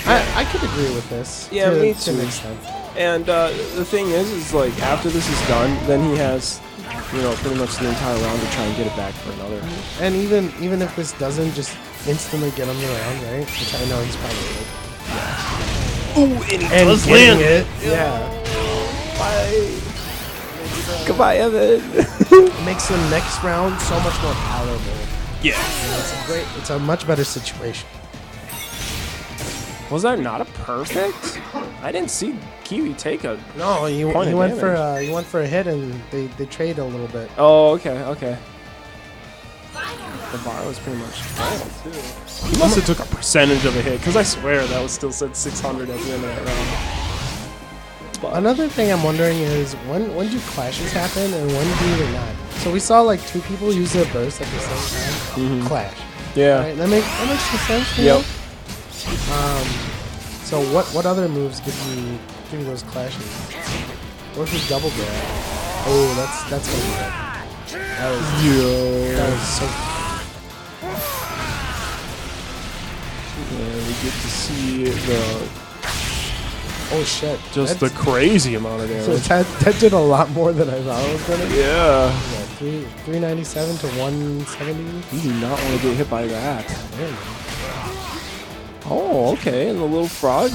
I could agree with this. Yeah, me too. To an extent. And the thing is like after this is done, then he has, you know, pretty much the entire round to try and get it back for another. And even if this doesn't just instantly get him the round, right? Which I know he's probably like, Ooh, and he and does getting land it. Yeah. Bye. Goodbye, Evan. It makes the next round so much more palatable. Yeah. It's a much better situation. Was that not a perfect? I didn't see Kiwi take a. No, he Point of went for damage. he went for a hit and they trade a little bit. Oh, okay, okay. The bar was pretty much full, too. He must have took a percentage of a hit, because I swear that was still said 600 at the end of that round. But Another thing I'm wondering is when do clashes happen and when do they not? So we saw like 2 people use their burst at the same time. Clash. yeah. Right? That makes some sense. You Yep. know? So what other moves give you those clashes? What if you double grab? Oh, that's gonna be good. That was so. Yeah, we get to see the Oh shit! just the crazy amount of So damage. that did a lot more than I thought it was gonna. Yeah. Yeah, 397 to 170. You do not want to get hit by that. Man. Oh, okay. And the little frog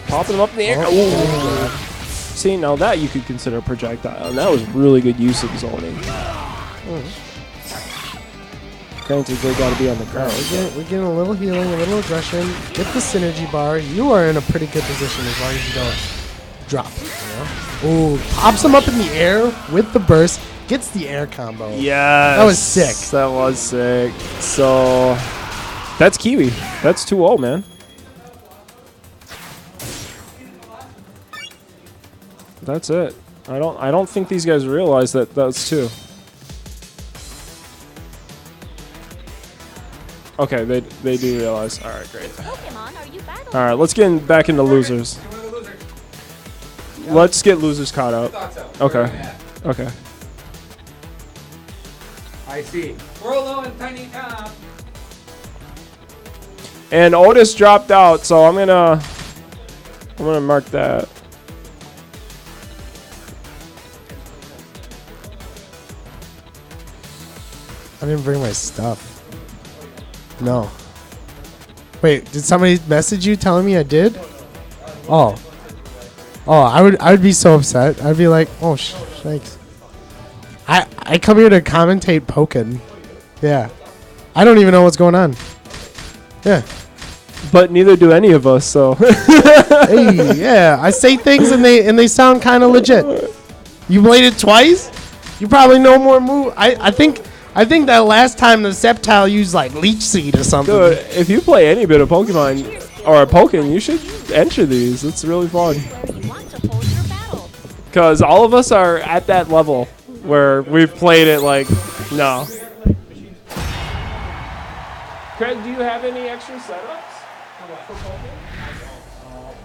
popping him up in the air. Oh, Ooh. See, now that you could consider a projectile. And that was really good use of zoning. Granted, they got to be on the ground. We're getting a little healing, a little aggression. Get the synergy bar. You are in a pretty good position as long as you don't drop. You know? Ooh, pops him up in the air with the burst. Gets the air combo. Yeah. That was sick. That was sick. So, that's Kiwi. That's 2-0, man. That's it. I don't think these guys realize that that's 2. Okay, they do realize. All right, great. Pokemon, are you battling? All right, let's get back into losers. Let's get losers caught up. Okay. Okay. I see. Rolo and Tiny Tom. And Otis dropped out, so I'm gonna mark that. I didn't bring my stuff. No. Wait, did somebody message you telling me I did? Oh. Oh, I would be so upset. I'd be like, oh, thanks. I come here to commentate Pokken. Yeah. I don't even know what's going on. Yeah. But neither do any of us, so. Hey, yeah. I say things and they sound kind of legit. You played it twice? You probably know more move. I think that last time the Sceptile used like Leech Seed or something. Dude, if you play any bit of Pokemon or Pokken, you should enter these. It's really fun. You want to hold your battle. Because all of us are at that level where we've played it like, no. Craig, do you have any extra setups for Pokken?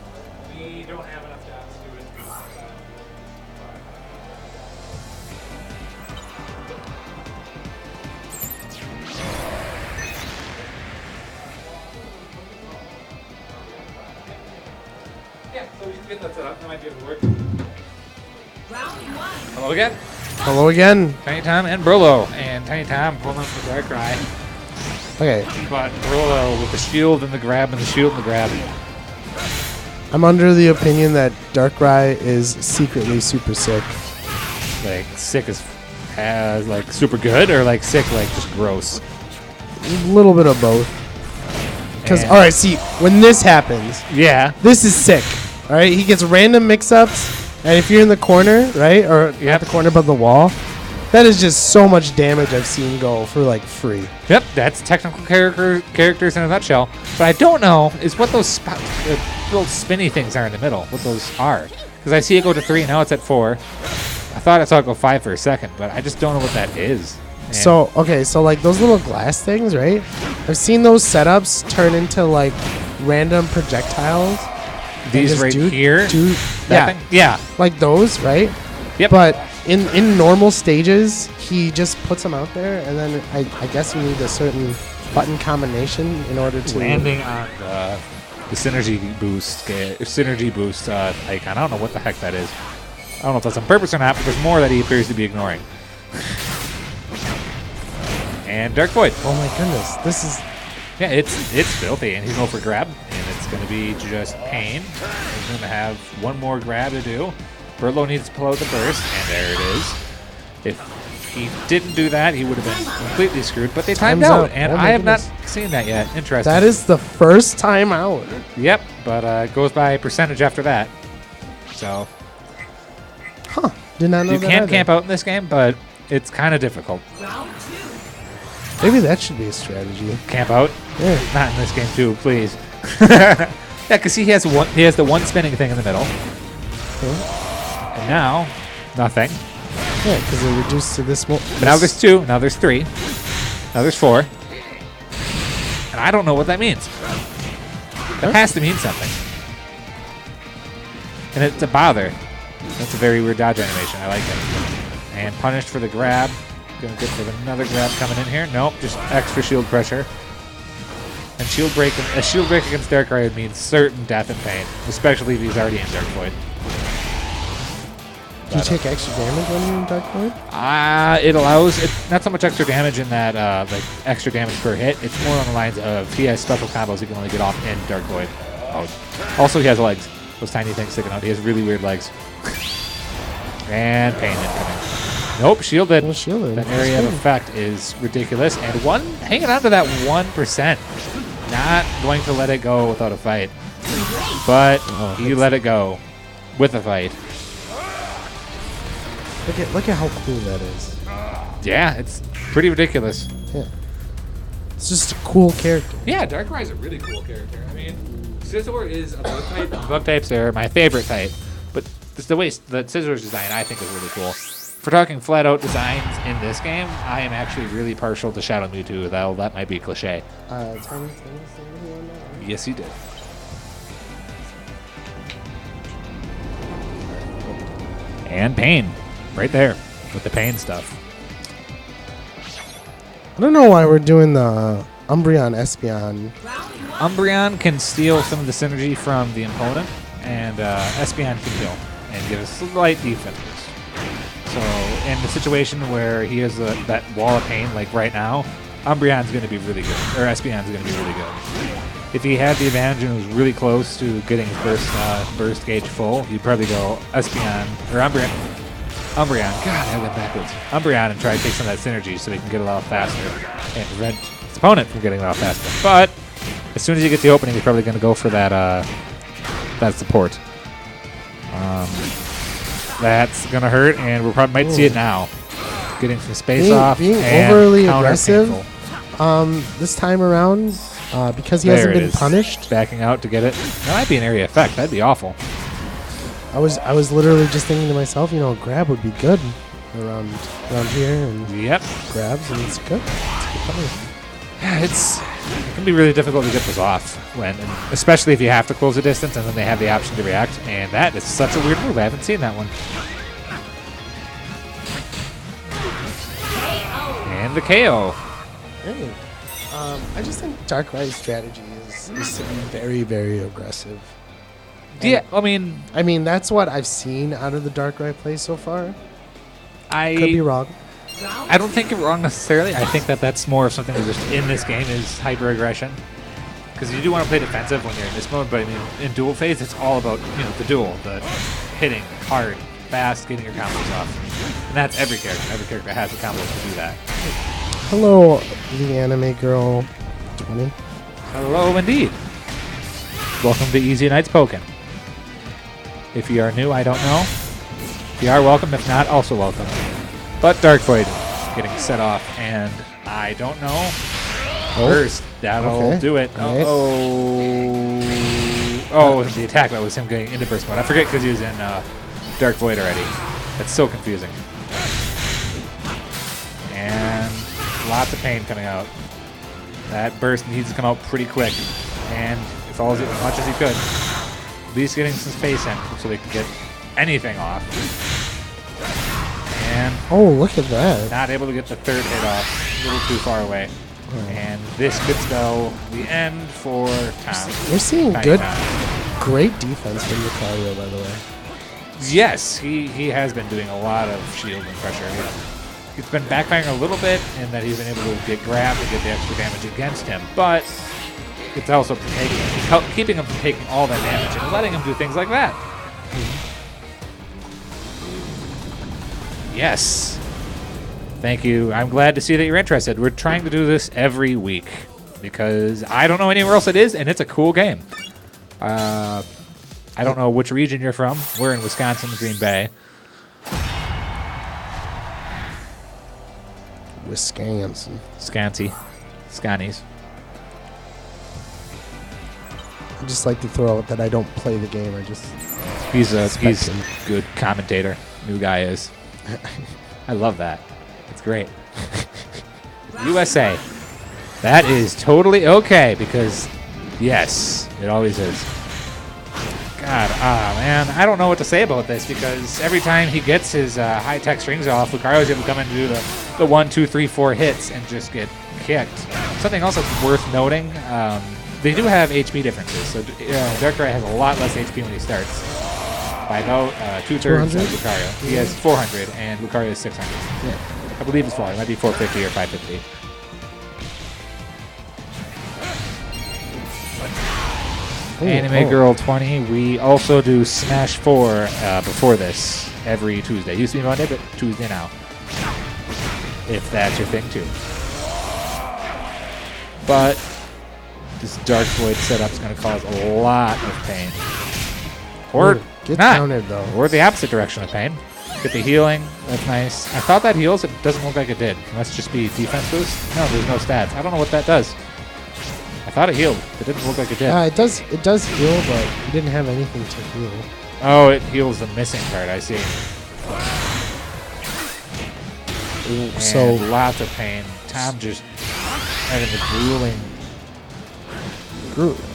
We don't have enough jobs to do it. Yeah, so we should get that set up. That might be able to work. Hello again. Hello again. Tiny Tom and Brolo. And Tiny Tom pulling up the Darkrai. Okay. But Brolo with the shield and the grab and the shield and the grab. I'm under the opinion that Darkrai is secretly super sick. Like sick as like super good or like sick like just gross. A little bit of both. Because, And- alright, see, when this happens, Yeah. this is sick. Alright, he gets random mix-ups, and if you're in the corner, right, or at the corner above the wall, that is just so much damage I've seen go for, like, free. Yep, that's technical characters in a nutshell. But I don't know is what those little spinny things are in the middle. What those are? Because I see it go to 3, now it's at 4. I thought I saw it go 5 for a second, but I just don't know what that is. And So, okay, so, like, those little glass things, right? I've seen those setups turn into, like, random projectiles. and these just right do- here, do- that yeah, thing? Yeah. like those, right? Yep. But in normal stages, he just puts them out there, and then I guess you need a certain button combination in order to Landing on the synergy boost icon. I don't know what the heck that is. I don't know if that's on purpose or not, but there's more that he appears to be ignoring. And Dark Void. Oh my goodness, this is Yeah, it's filthy, and he's going for grab, and it's going to be just pain. He's going to have one more grab to do. Burlo needs to pull out the burst, and there it is. he didn't do that, he would have been completely screwed. But they timed Time's out, out. and Oh my I have not goodness. seen that yet. Interesting. That is the first time out. Yep, but it goes by percentage after that. So Huh. Did not know you that can either. camp out in this game, but it's kind of difficult. Maybe that should be a strategy. Camp out? Yeah. Not in this game too, please. Yeah, because he has one. He has the one spinning thing in the middle, and now nothing. Yeah, because they're reduced to this. But now there's 2. Now there's 3. Now there's 4. And I don't know what that means. That has to mean something. And it's a bother. That's a very weird dodge animation. I like it. And punished for the grab. Gonna get for another grab coming in here. Nope, just extra shield pressure. And shield break. A shield break against Darkrai would mean certain death and pain, especially if he's already in Dark Void. Do you take extra damage when you're in Dark Void? It allows not so much extra damage in that like extra damage per hit. It's more on the lines of he has special combos he can only get off in Dark Void. Oh. Also, he has legs. Those tiny things sticking out. He has really weird legs. And pain incoming. Nope, shielded. Well, shielded. That area of effect is ridiculous. And hanging on to that 1%. Not going to let it go without a fight. But he let it go with a fight. Look at how cool that is. Yeah, it's pretty ridiculous. Yeah. It's just a cool character. Yeah, Darkrai is a really cool character. I mean, Scizor is a bug type. Bug types are my favorite type. But just the way that Scizor's design, I think, is really cool. If we're talking flat-out designs in this game, I am actually really partial to Shadow Mewtwo, though that might be cliche. Yes, he did. And pain. Right there. With the pain stuff. I don't know why we're doing the Umbreon Espeon. Umbreon can steal some of the synergy from the opponent, and Espeon can kill and give a slight defense. So in the situation where he has that wall of pain, like right now, Umbreon's going to be really good, or Espeon's going to be really good. If he had the advantage and was really close to getting his burst gauge full, he'd probably go Espeon, or Umbreon, God, I went backwards. Umbreon and try to take some of that synergy so they can get it off faster and prevent his opponent from getting it off faster. But as soon as he gets the opening, he's probably going to go for that that support. That's going to hurt, and we probably might see it now. Getting some space off. Being and overly counter aggressive painful. this time around because he There hasn't it been is. punished. Backing out to get it. That might be an area effect. That'd be awful. I was literally just thinking to myself, grab would be good around here and Yep. grabs, and it's good. Yeah, it can be really difficult to get this off, and especially if you have to close the distance and then they have the option to react. And that is such a weird move. I haven't seen that one. And the KO. Hey, I just think Darkrai's strategy is to be very, very aggressive. Yeah, I mean, that's what I've seen out of the Darkrai play so far. I Could be wrong. I don't think you're wrong necessarily. I think that's more of something that's just in this game is hyper aggression. Because you do want to play defensive when you're in this mode, but I mean, in duel phase, it's all about the duel, the hitting hard, fast, getting your combos off, and that's every character. Every character has the combos to do that. Hello, the anime girl 20. Hello, indeed. Welcome to Easy Nights Pokken. If you are new, I don't know. If you are welcome, if not, also welcome. But Dark Void getting set off, and I don't know. First, that'll do it. Right. Oh, the attack that was him getting into burst mode. I forget because he was in Dark Void already. That's so confusing. And lots of pain coming out. That burst needs to come out pretty quick, and he follows it as much as he could. At least getting some space in so they can get anything off. And Oh, look at that. not able to get the third hit off. A little too far away. And this could spell the end for Tom. We're seeing Tiny good, Tom. great defense from Lucario, by the way. Yes, he has been doing a lot of shield and pressure. It's been backfiring a little bit in that he's been able to get grabbed and get the extra damage against him, but it's also keeping him from taking all that damage and letting him do things like that. Yes. Thank you. I'm glad to see that you're interested. We're trying to do this every week because I don't know anywhere else it is, and it's a cool game. I don't know which region you're from. We're in Wisconsin, Green Bay. Wisconsin. Scannies. I just like to throw out that I don't play the game. He's a Spectrum. good commentator. New guy is. I love that. It's great. USA. That is totally okay because, yes, it always is. God, man, I don't know what to say about this because every time he gets his high-tech strings off, Lucario's able to come in and do the 1, 2, 3, 4 hits and just get kicked. Something else that's worth noting, they do have HP differences. So Darkrai has a lot less HP when he starts. By about 2/3 of Lucario. He has 400 and Lucario is 600. Yeah. I believe it's 400. It might be 450 or 550. Anime Girl 20. We also do Smash 4 before this every Tuesday. Used to be Monday, but Tuesday now. If that's your thing too. But this Dark Void setup is going to cause a lot of pain. Or Get not. counted, though. Or the opposite direction of pain. Get the healing. That's nice. I thought that heals. It doesn't look like it did. Must just be defense boost. No, there's no stats. I don't know what that does. I thought it healed. It didn't look like it did. It does heal, but he didn't have anything to heal. Oh, it heals the missing part. I see. And So lots of pain. Tom just having the grueling.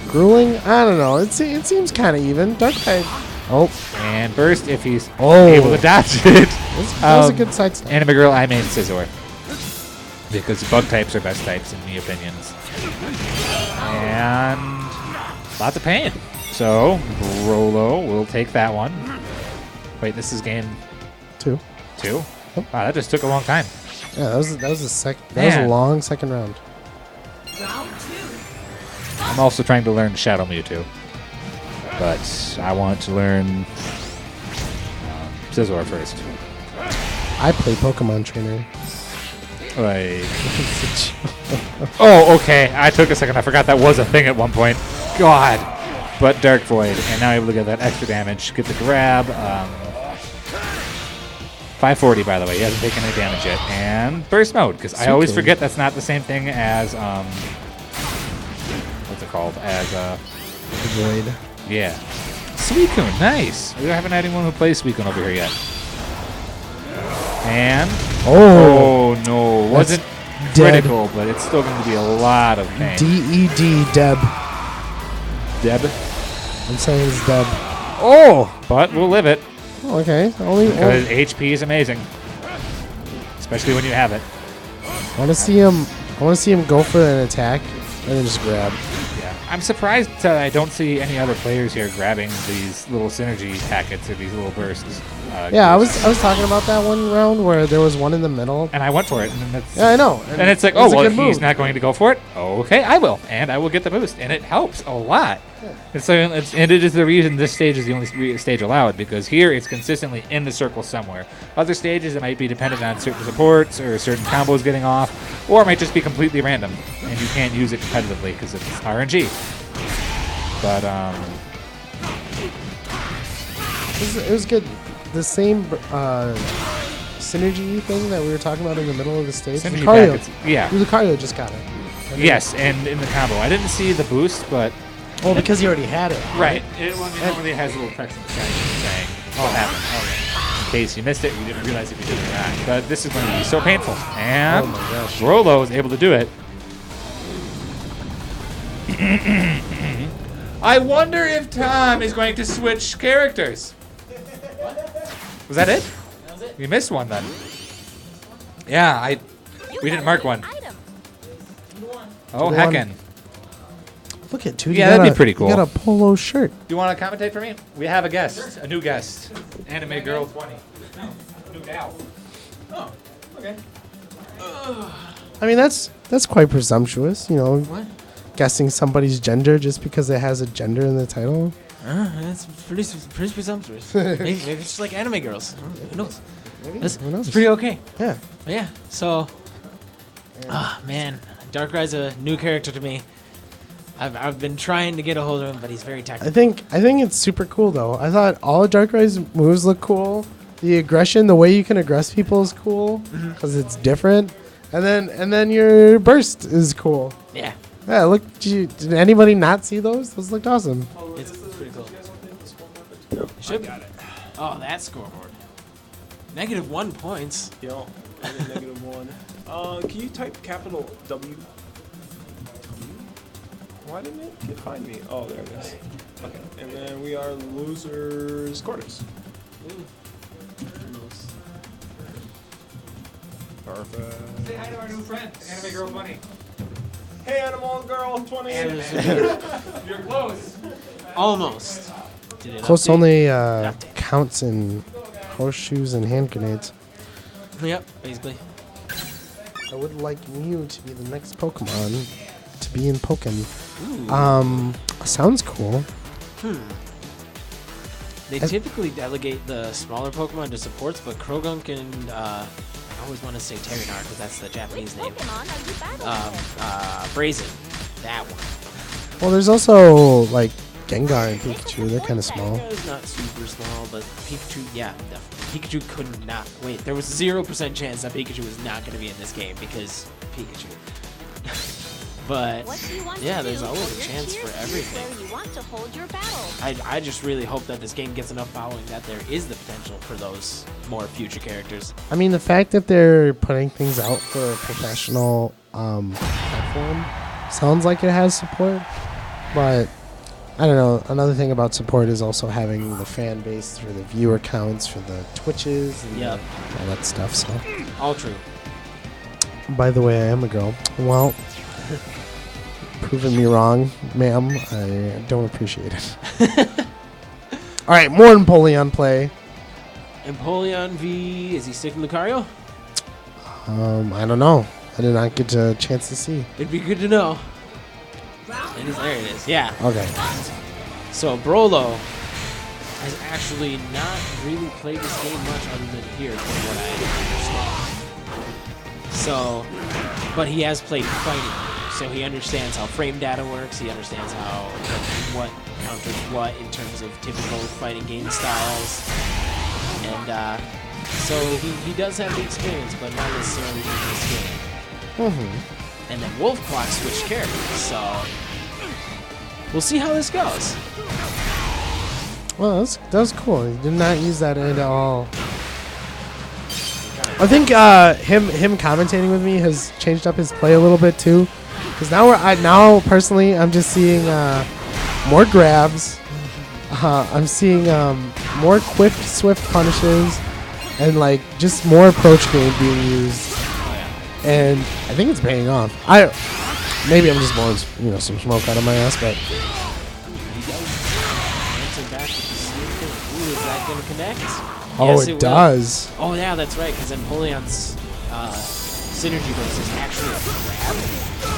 grueling? I don't know. It seems kind of even. Darkrai. Oh, And burst if he's Oh. able to dodge it. that was a good side step. Anime Girl, I made Scizor. Because bug types are best types in the opinions. And lots of pain. So, Rolo will take that one. Wait, this is game 2. 2? Wow, that just took a long time. Yeah, that was a long second round. I'm also trying to learn Shadow Mewtwo. But I want to learn Scizor first. I play Pokemon Trainer. Like, oh, okay. I took a second. I forgot that was a thing at one point. God. But Dark Void, and now able to get that extra damage. Get the grab. 540, by the way. He hasn't taken any damage yet. And Burst Mode, because I always forget that's not the same thing as, what's it called? As, Void. yeah. Suicune, nice. We haven't had anyone who plays Suicune over here yet. And, oh no, wasn't critical, but it's still going to be a lot of pain. D-E-D, Deb. Deb? I'm saying it's Deb. Oh, but we'll live it. Oh, okay. Because HP is amazing. Especially when you have it. I want to see him go for an attack and then just grab. Yeah. I'm surprised I don't see any other players here grabbing these little synergy packets or these little bursts. Yeah, I was talking about that one round where there was one in the middle. And I went for it. And then Yeah, I know. And it's like, oh, well, he's not going to go for it. Okay, I will. And I will get the boost. And it helps a lot. Yeah. And so and it is the reason this stage is the only stage allowed, because here it's consistently in the circle somewhere. Other stages, it might be dependent on certain supports or certain combos getting off, or it might just be completely random. And you can't use it competitively because it's RNG. But, it was good. The same synergy thing that we were talking about in the middle of the stage. Synergy Lucario, packets, yeah. Lucario just got it. Yes, and in the combo. I didn't see the boost, but... Well, because he already had it. Right. It normally has a little text saying, oh, it happened. Okay. In case you missed it, you didn't realize if you did it or not. But this is going to be so painful. And oh my gosh. Rolo is able to do it. I wonder if Tom is going to switch characters. Was that it? That was it. You missed one then. Yeah, we didn't mark one. Oh, heckin'. Look at two. Yeah, that'd be pretty cool. You got a polo shirt. Do you want to commentate for me? We have a guest, a new guest. Anime Girl 20. No, new gal. Oh, okay. I mean, that's quite presumptuous, you know. What? Guessing somebody's gender just because it has a gender in the title. That's pretty presumptuous. maybe it's just like anime girls. Who knows? Maybe. It's Who knows? pretty okay. Yeah. But yeah. So, man, Darkrai's a new character to me. I've been trying to get a hold of him, but he's very technical. I think it's super cool though. I thought all of Darkrai's moves look cool. The aggression, the way you can aggress people is cool because it's different. And then your burst is cool. Yeah. Yeah, look. Did anybody not see those? Those looked awesome. It's pretty cool. Should be. Oh, that scoreboard. -1 points. Yo, I did -1. Can you type capital W? Why didn't it find me? Oh, there it is. Okay, and then we are losers quarters. Perfect. Say hi to our new friend, Anime Girl 20. Hey, Animal Girl 20. You're close. Almost. Did it Close update? only counts in horseshoes and hand grenades. Yep, basically. I would like Mew to be the next Pokemon to be in Pokken. Sounds cool. They typically delegate the smaller Pokemon to supports, but Krogunk and I always want to say Terranar because that's the Japanese name. Pokemon are you battling with? Brazen. That one. Well, there's also like Gengar and Pikachu. They're kind of small. Gengar is not super small, but Pikachu, yeah, definitely. Pikachu could not. Wait, there was 0% chance that Pikachu was not going to be in this game because Pikachu. But What do you want yeah, to there's do? always Hold a your chance cheer for seat everything. Where you want to hold your battle. I just really hope that this game gets enough following that there is the potential for those more future characters. I mean, the fact that they're putting things out for a professional platform sounds like it has support, but I don't know. Another thing about support is also having the fan base for the viewer counts, for the Twitches, and Yep. all that stuff. So, All true. by the way, I am a girl. Well, proving me wrong, ma'am. I don't appreciate it. All right, more Empoleon play. Empoleon v. Is he sticking Lucario? I don't know. I did not get a chance to see. It'd be good to know. There it is. Yeah. Okay. So Brolo has actually not really played this game much other than here, from what I understand. So, but he has played fighting, so he understands how frame data works. He understands how what counters what in terms of typical fighting game styles, and so he does have the experience, but not necessarily in this game. And then Wolfclock switched characters, so we'll see how this goes. Well, that was cool. He did not use that at all. I think him commentating with me has changed up his play a little bit too, because now personally I'm just seeing more grabs. I'm seeing more quick, swift punishes, and like just more approach game being used. And I think it's paying off. Maybe I'm just blowing some smoke out of my ass, but Answer back with the same thing. Ooh, is that going to connect? oh, Yes, it will. does. Oh, yeah, that's right, because Empoleon's synergy burst is actually a grab.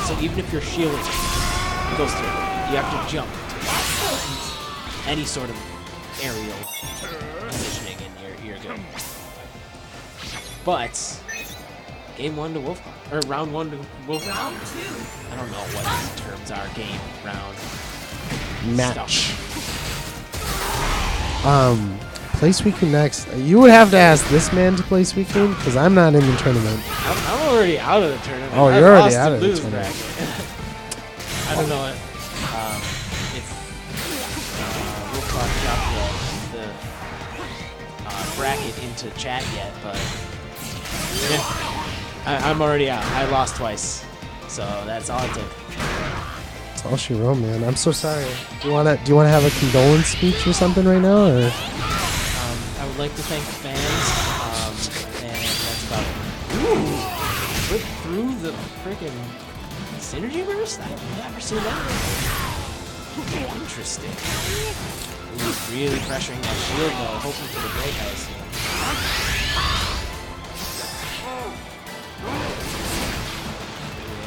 So even if you're shielding, it goes through. You have to jump to any sort of aerial positioning, and you're good. But game 1 to Wolfclock, or round 1 to Wolfclock. I don't know what the terms are. Game, round, Match. Play Suicune next. You would have to ask this man to play Suicune because I'm not in the tournament. I'm already out of the tournament. Oh, I've you're already lost out to of the lose tournament. bracket. I don't know if Wolfclock dropped the bracket into chat yet, but yeah, I'm already out. I lost twice, so that's all it took. That's all she wrote, man. I'm so sorry. Do you wanna have a condolence speech or something right now? Or? I would like to thank the fans, and that's about it. Ooh, rip through the freaking synergy burst? I've never seen that. Interesting. He's really pressuring that shield though, hoping for the break, I assume.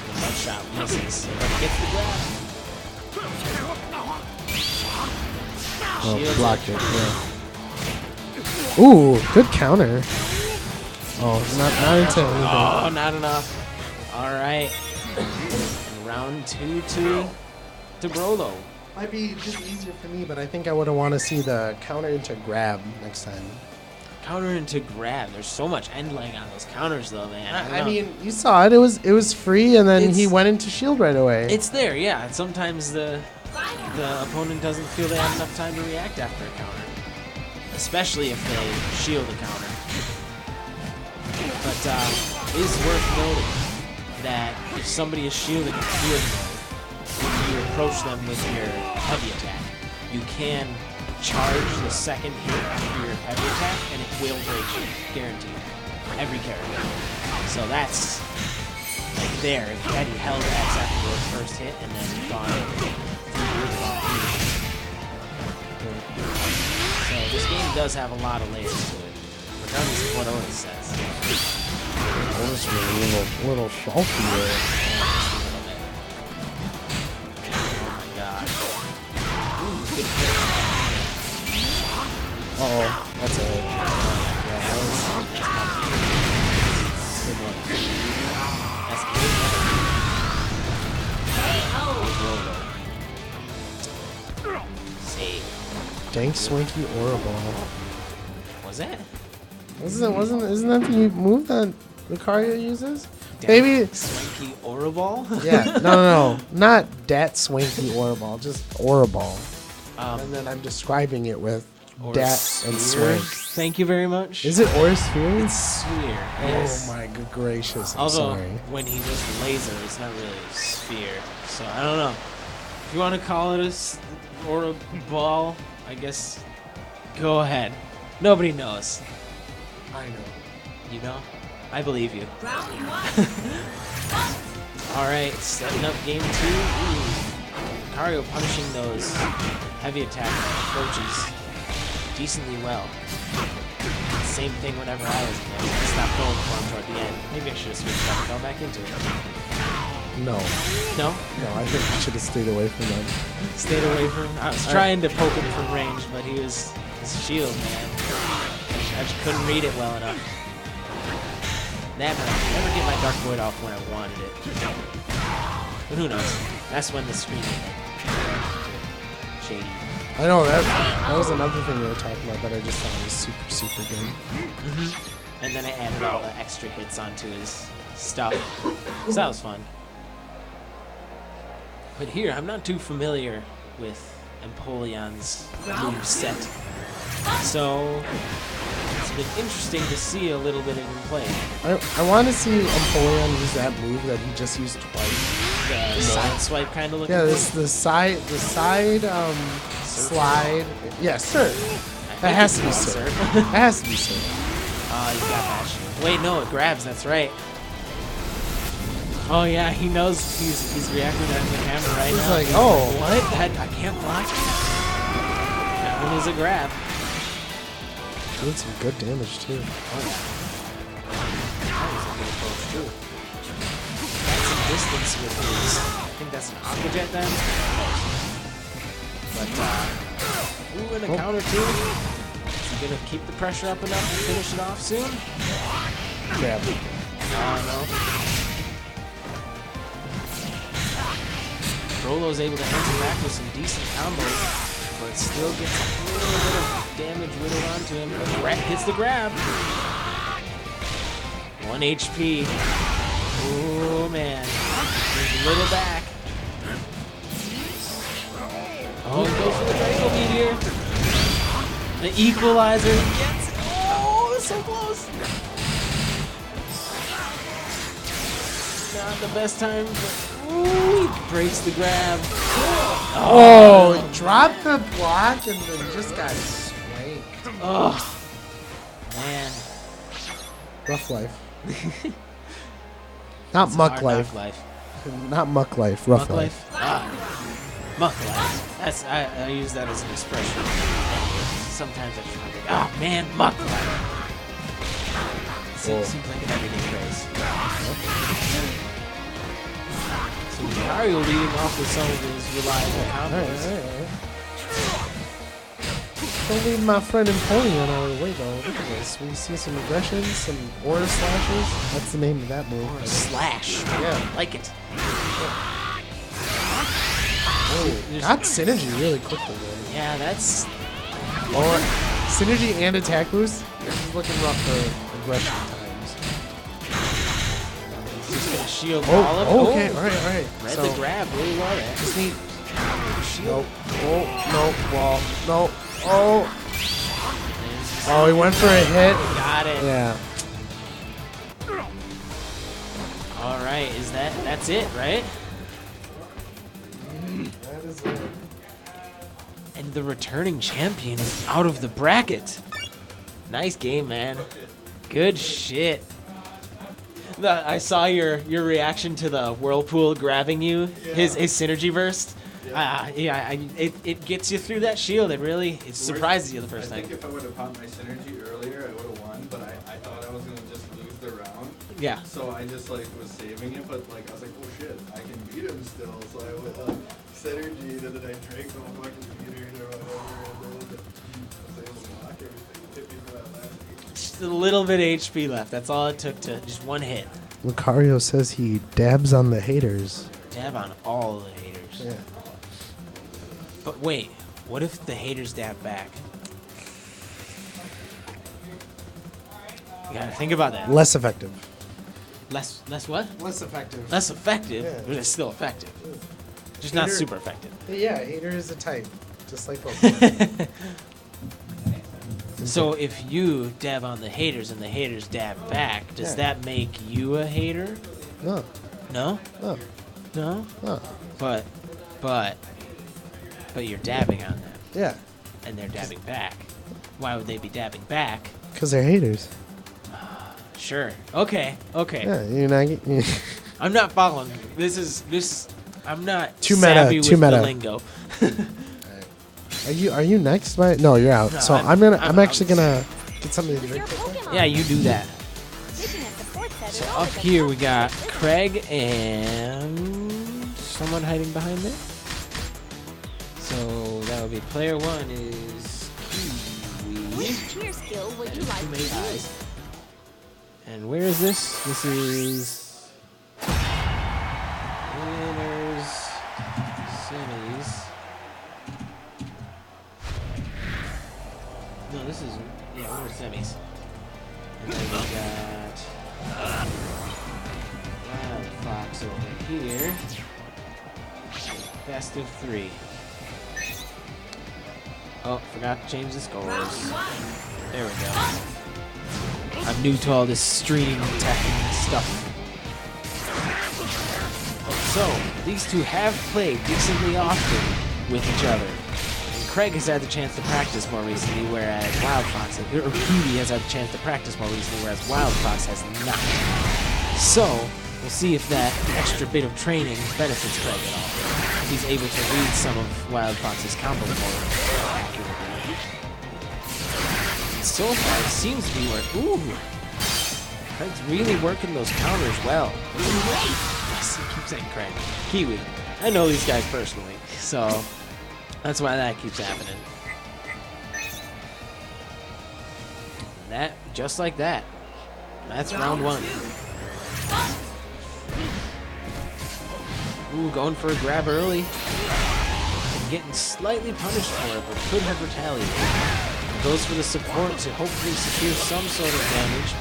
The mud shot misses, but he gets the grab. Oh, Shield's blocked it. Yeah. Ooh, good counter. Oh, not into anything. Oh, not enough. All right. And round 2 to Brolo. Might be just easier for me, but I think I would want to see the counter into grab next time. Counter into grab. There's so much end lag on those counters, though, man. I mean, you saw it. It was free, and then he went into shield right away. It's there, yeah. Sometimes the opponent doesn't feel they have enough time to react after a counter, especially if they shield a counter. But it is worth noting that if somebody is shielding a field mode, when you approach them with your heavy attack, you can charge the second hit for your heavy attack, and it will break you, guaranteed. Every character. So that's like there. If you had held X after your first hit and then gone through your body. So this game does have a lot of layers to it, regardless of what Otis says. Otis really a little salty there. Oh my god. Ooh, good hit. Uh-oh, that's it. Yeah, that was good one. That's good. Save. Dank Swinky Oraball. Was that? Isn't that the move that Lucario uses? Maybe. Swanky Oraball? Yeah, no. Not Dat Swanky Oraball, just Oraball. And then I'm describing it with Dat and Swank. Thank you very much. Is it Orisphere? It's Sphere. Yes. Oh my good gracious, I'm Although, sorry. when he was laser, it's not really a sphere. So, I don't know. If you want to call it or a ball, I guess go ahead. Nobody knows. I know. You know? I believe you. Alright, setting up game 2. Ooh. Lucario punishing those heavy attack approaches decently well. Same thing whenever I was in there. I stopped going for him toward the end. Maybe I should have switched up and gone back into it. No. No? No, I think I should have stayed away from them. Stayed away from him. I was trying to poke him from range, but he was his shield, man. I just couldn't read it well enough. Never get my Dark Void off when I wanted it. But who knows? That's when the screen shady. I know, that was another thing we were talking about that I just thought was super, super good. And then I added all the extra hits onto his stuff. So that was fun. But here, I'm not too familiar with Empoleon's move set. So it's been interesting to see a little bit of him play. I want to see Empoleon use that move that he just used twice. The side swipe kind of looking. Yeah, thing. the side slide. Yeah, sir. That has to be sir. That has to be sir. Oh, you got that. Wait, no, it grabs. That's right. Oh yeah, he knows he's reacting to the camera right now. He's like, oh, what? I can't block. That one is a grab. Doing some good damage too. Oh yeah. That was a good approach too. Got some distance with his. I think that's an Aqua Jet then. But ooh, and a counter too. Is he gonna keep the pressure up enough to finish it off soon? Grab. No. Rolo's able to enter back with some decent combos, but still gets a little bit of damage whittled onto him. But Grab hits the grab. 1 HP. Oh man. There's a little back. Oh, he goes for the Draco Meteor. The equalizer. Gets it. Oh, that's so close. Not the best time, but ooh, he breaks the grab. Oh, dropped the block and then just got swanked. Oh, man. Rough life. Not It's muck hard life. knock life. Not muck life. Rough Muck life. life? Ah, muck life. That's I use that as an expression. Sometimes I just think, oh man, muck life. Seems like an everyday phrase. So Mario leading off with some of his reliable combos. Alright. Don't leave my friend Empoleon out of the way, though. Look at this. We see some aggression, some aura slashes. That's the name of that move. Or a slash. Yeah. Like it. Oh, got synergy really quickly, man. Yeah, that's... Or synergy and attack boost. This is looking rough for aggression times. He's gonna shield all of it. Oh, okay, alright. Read So, the grab really well there. just need... Shield. Nope. Oh, no. Wall. No. Oh. Oh, he went for a hit. Got it. Yeah. All right, that's it, right? That is it. And the returning champion is out of the bracket. Nice game, man. Good shit. I saw your reaction to the whirlpool grabbing you. His synergy burst. It gets you through that shield. It surprises you the first I time. think if I would have popped my synergy earlier, I would have won, but I thought I was going to just lose the round. Yeah. So I just like was saving it, but like I was like, oh shit, I can beat him still. So I went synergy, and then I drank the whole fucking meter or whatever, and then I was able to block everything. It hit me for that last hit. Just a little bit of HP left. That's all it took to just one hit. Lucario says he dabs on the haters. Dab on all the haters. Yeah. But wait, what if the haters dab back? You gotta think about that. Less effective. Less what? Less effective. Less effective, Yeah. but it's still effective. Just not Hater- super effective. Yeah, hater is a type, just like Pokemon. So if you dab on the haters and the haters dab back, does Yeah. that make you a hater? No, No? no, No? no. But you're dabbing on them, Yeah, and they're dabbing back. Why would they be dabbing back? because they're haters. Sure. Okay. Yeah, you're not. I'm not following you. This. I'm not Too meta, savvy too with the meta. lingo. Are you next? No, you're out. No, so I'm actually gonna get something to With your drink. Pokemon. Yeah, you do that. Picking a support set So is up always a here we tough got Craig and someone hiding behind there. So that would be player one is Kiwi. Which cheer skill would you like Too to many use? eyes. And where is this? This is winners semis. No, this is winners semis. And then we got Wild Fox over here. Best of 3. Oh, forgot to change the scores. There we go. I'm new to all this streaming tech and stuff. So, these two have played decently often with each other. And Craig has had the chance to practice more recently, whereas Wild Fox, or Kiwi has had the chance to practice more recently, whereas Wild Fox has not. So, we'll see if that extra bit of training benefits Craig at all. If he's able to read some of Wild Fox's combos more accurately. So far, it seems to be working. Ooh! Craig's really working those counters well. Yes, I keep saying Craig. Kiwi. I know these guys personally, so that's why that keeps happening. That, just like that. That's round 1. Ooh, going for a grab early. And getting slightly punished for it, but could have retaliated. Goes for the support to hopefully secure some sort of damage,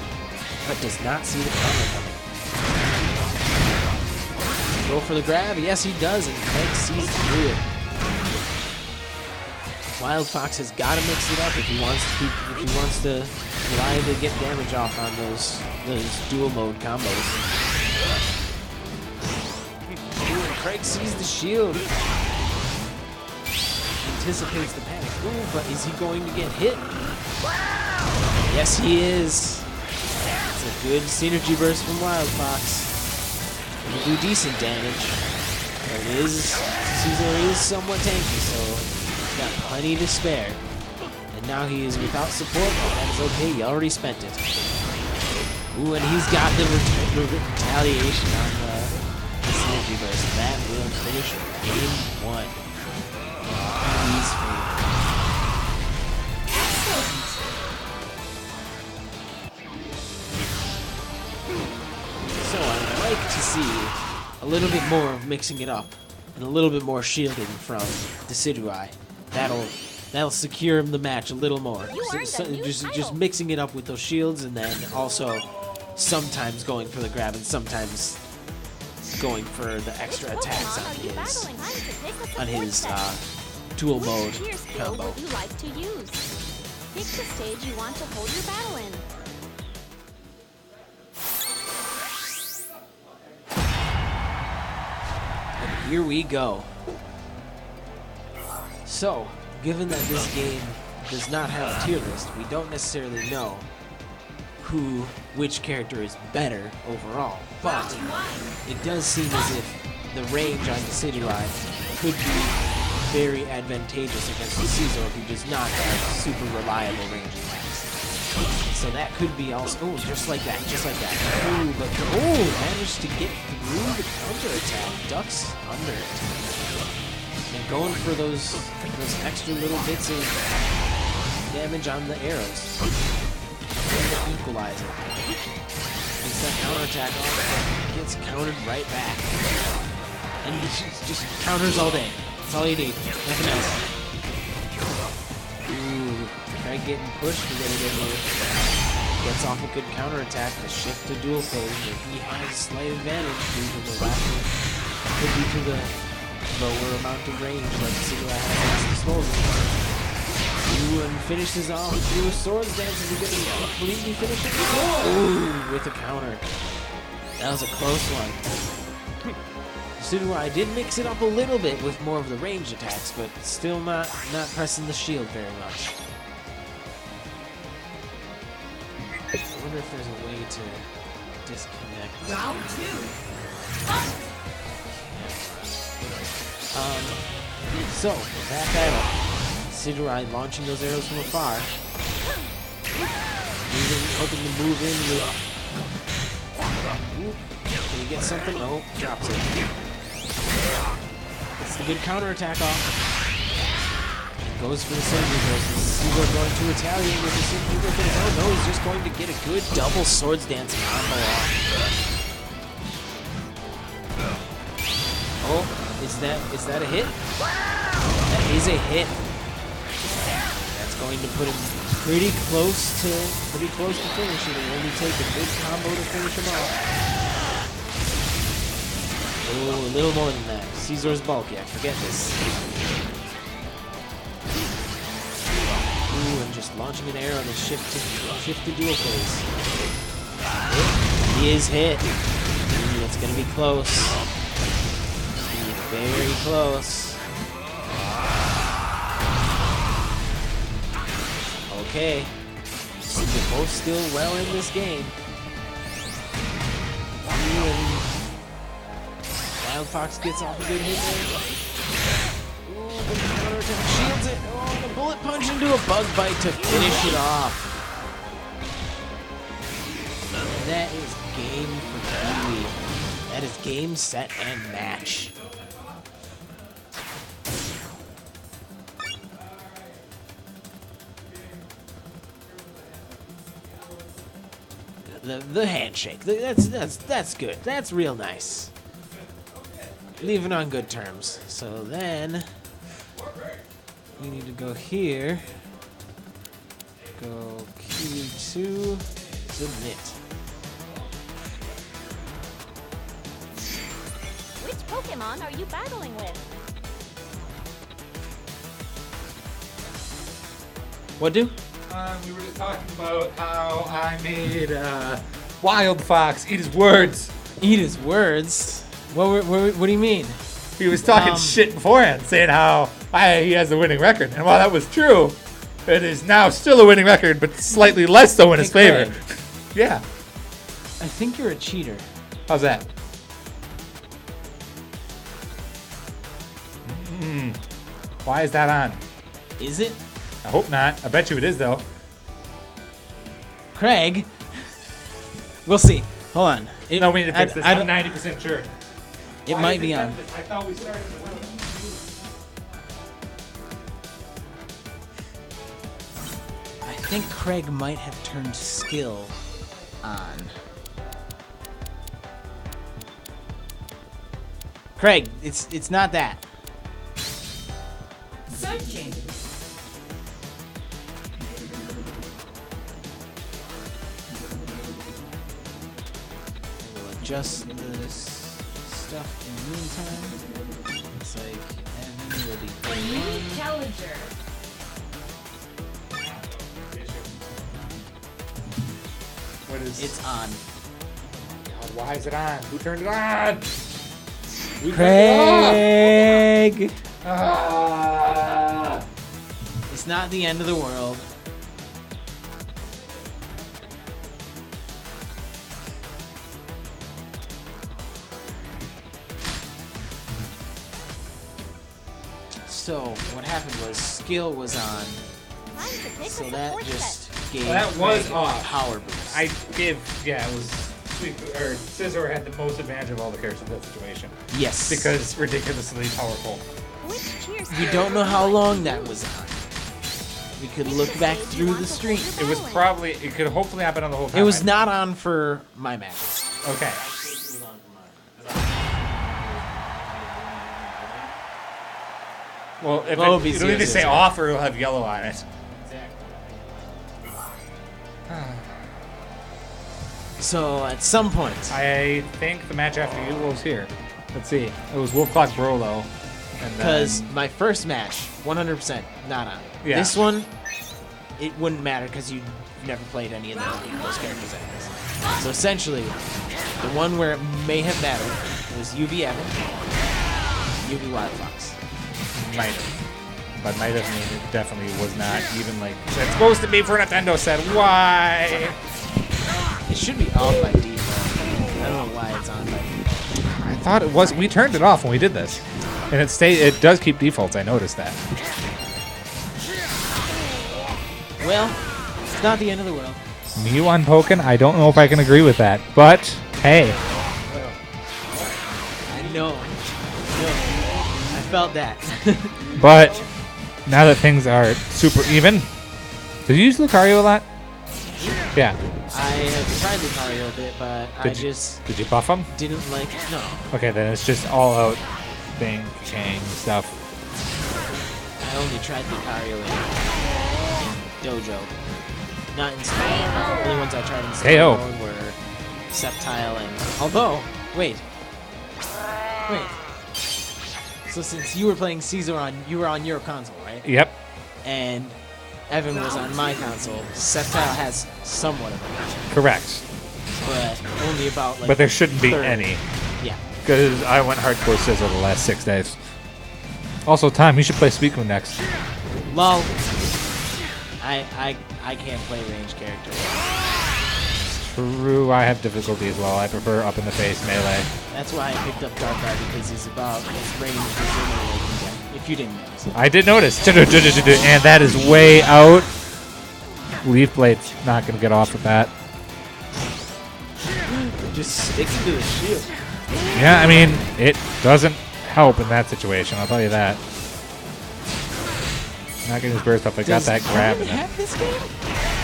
but does not see the counter coming. Go for the grab, yes he does, and Craig sees through it. Wild Fox has got to mix it up if he wants to reliably get damage off on those dual mode combos. Ooh, and Craig sees the shield. Anticipates the panic. Ooh, but is he going to get hit? Yes, he is. It's a good synergy burst from Wild Fox. It'll do decent damage. But Caesar is somewhat tanky, so he's got plenty to spare. And now he is without support. Oh, that is okay. He already spent it. Ooh, and he's got the retaliation on the synergy burst. That will finish game 1. little bit more of mixing it up, and a little bit more shielding from Decidueye. That'll secure the match a little more. Just mixing it up with those shields, and then also sometimes going for the grab and sometimes going for the extra attacks on his dual mode combo. Would you like to use? Pick the stage you want to hold your battle in. And here we go. So, given that this game does not have a tier list, we don't necessarily know which character is better overall, but it does seem as if the range on Decidueye could be very advantageous against the Caesar, who does not have super reliable range attacks. So that could be also, oh, just like that. Oh, but managed to get through the counter attack, ducks under it, and going for those extra little bits of damage on the arrows. The equalizer. Gets that counterattack off, gets countered right back. And he just counters all day. That's all you need. Nothing else. Ooh, try getting pushed a little bit here. Gets off a good counterattack to shift to dual phase, but he has a slight advantage due to the lack of, could be to the lower amount of range like Decidueye has at his disposal. Ooh, and finishes off through a swords dance. Is he going to completely finish it? Ooh, with a counter. That was a close one. Decidueye did mix it up a little bit with more of the ranged attacks, but still not pressing the shield very much. I wonder if there's a way to disconnect. Round 2. So, back at it. Decidueye launching those arrows from afar. Hoping to move in with... Ooh, can he get something? No, drops it. Gets the good counterattack off. Goes for the Sentry versus Caesar going to retaliate with the Sentry versus... Oh no, he's just going to get a good double swords dance combo off. Oh, is that a hit? That is a hit. Going to put him pretty close to finishing. It'll only take a good combo to finish him off. Oh, a little more than that. Caesar's bulky, I forget this. Ooh, and just launching an arrow to shift to dual phase. He is hit. Ooh, it's gonna be close. Very close. Okay, they're both still well in this game. Wild Fox gets off a good hit there. Ooh, but the counterattack shields it. Oh, and a bullet punch into a bug bite to finish it off. And that is game for Kiwi. That is game, set, and match. The handshake. That's good. That's real nice. Leaving on good terms. So then we need to go here. Go Q2. Submit. Which Pokemon are you battling with? What do? We were just talking about how I made Wild Fox eat his words. Eat his words? What do you mean? He was talking shit beforehand, saying how he has the winning record. And while that was true, it is now still a winning record, but slightly less so in his favor. Yeah. I think you're a cheater. How's that? Why is that on? Is it? I hope not. I bet you it is, though. Craig? We'll see. Hold on. No, we need to fix this. I'm 90% sure. It might be on. I thought we started. I think Craig might have turned skill on. Craig, it's not that. We'll adjust this stuff in the meantime. Looks like Evan will be playing. Challenger. What is It's on. God, why is it on? Who turned it on? Who Craig! turned it off? Ah! It's not the end of the world. So, what happened was skill was on, Time to pick so a that support just set. gave That was Craig a off. power boost. I give, yeah, it was Sweet, or Scissor had the most advantage of all the characters in that situation Yes. because ridiculously powerful. Which cheer we don't know how long that was on. We could look back through the stream. It was probably, it could hopefully happen on the whole time. It was not on for my match. Okay. Well, if Well, it, it'll either say off or it'll have yellow on it. So at some point, I think the match after you was here. Let's see. It was Wolf Clock Brolo. because my first match, 100% not on. Yeah. This one, it wouldn't matter because you never played any of those characters anyways. So essentially, the one where it may have mattered was UV Evan, UV Wild Fox. Might have. But might have mean it definitely was not even like it's supposed to be for a Nintendo set. Why? It should be off by default. I don't know why it's on by default. I thought it was. We turned it off when we did this, and it does keep defaults. I noticed that. Well, it's not the end of the world. Mew on Pokken. I don't know if I can agree with that, but hey, I know. I felt that. but now that things are super even, did you use Lucario a lot? Yeah. I have tried Lucario a bit, but Did you buff him? didn't like. No. Okay, then it's just all out thinking stuff. I only tried Lucario in Dojo. Not in Stone. The only ones I tried in KO. Stone were Sceptile and. Although, wait. So since you were playing Caesar you were on your console, right? Yep. And Evan was on my console. Sceptile has somewhat of a match, Correct. but only about like. But there shouldn't be third. any. Yeah. Because I went hardcore Scissor the last 6 days. Also, Tom, you should play Suicune next. Lol. I can't play range characters. True, I have difficulty as well. I prefer up in the face melee. That's why I picked up Darkrai because he's about as range as anybody can get. If you didn't notice. I did notice. And that is way out. Leaf Blade's not going to get off with that. Just sticks to the shield. Yeah, I mean, it doesn't help in that situation. I'll tell you that. Not getting his burst up. I got that grab in Evan it. have this game?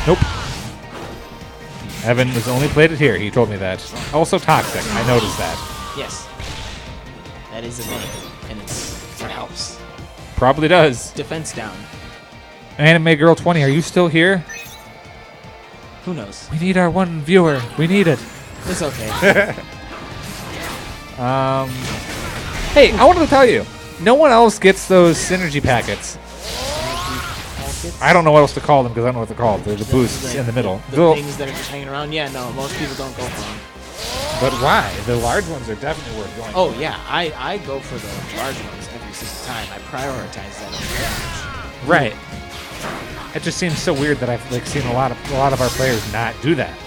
Nope. Evan has only played it here. He told me that. Also toxic. I noticed that. Yes. That is a thing, and it helps. Probably does. Defense down. Anime Girl 20, are you still here? Who knows? We need our one viewer. We need it. It's okay. Hey, I wanted to tell you, no one else gets those synergy packets. I don't know what else to call them because I don't know what they're called. They're the boosts in the middle. The things that are just hanging around. Yeah, no, most people don't go for them. But why? The large ones are definitely worth going. Oh yeah, I go for the large ones every single time. I prioritize that over Right. It just seems so weird that I've like seen a lot of our players not do that.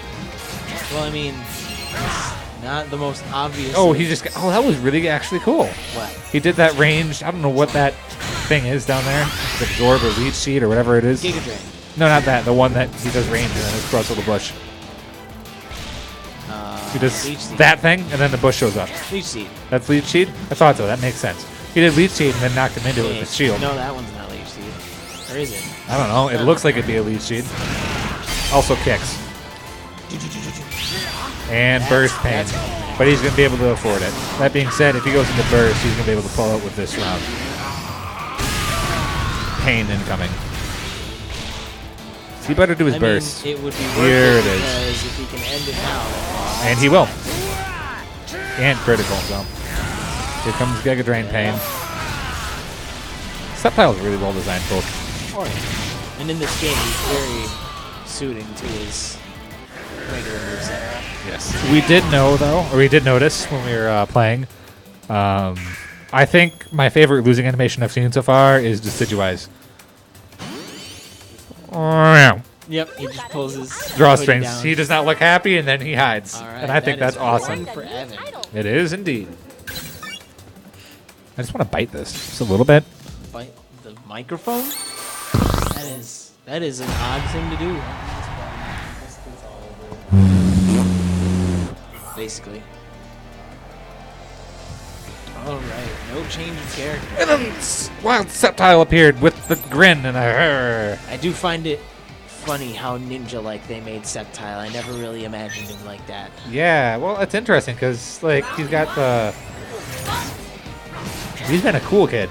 Well, I mean, it's not the most obvious. Oh, he just got, oh, that was really actually cool. What? He did that range. I don't know what that thing is down there. The absorb or leech seed or whatever it is. Giga Drain. No, not that. The one that he does range and then it throws to the bush. He does Leech Seed. that thing and then the bush shows up. Leech Seed. That's leech seed? I thought so. That makes sense. He did leech seed and then knocked him into it with his shield. No, that one's not Leech Seed. Or is it? I don't know. It looks like it'd be a leech seed. Also kicks. And burst pain. But he's going to be able to afford it. That being said, if he goes into burst, he's going to be able to pull out with this round. Pain incoming. He better do his burst. It would be worth Here it it is. because if he can end it now. And he will. And critical, so. Here comes Giga Drain Pain. Subtile is really well designed, both. Oh, yeah. And in this game, he's very suiting to his regular moveset. Yes. We did know, though, or we did notice when we were playing. I think my favorite losing animation I've seen so far is Decidueye. Yep, he just pulls his Drawstrings. hoodie down. He does not look happy, and then he hides. All right, and I think that that's is awesome. one for Evan. It is indeed. I just want to bite this just a little bit. Bite the microphone? That is an odd thing to do. Basically. Alright, no change of character. And then Wild Subtile appeared with the grin and a I do find it funny how ninja-like they made Sceptile. I never really imagined him like that. Yeah, well, it's interesting because, like, he's got the... He's been a cool kid.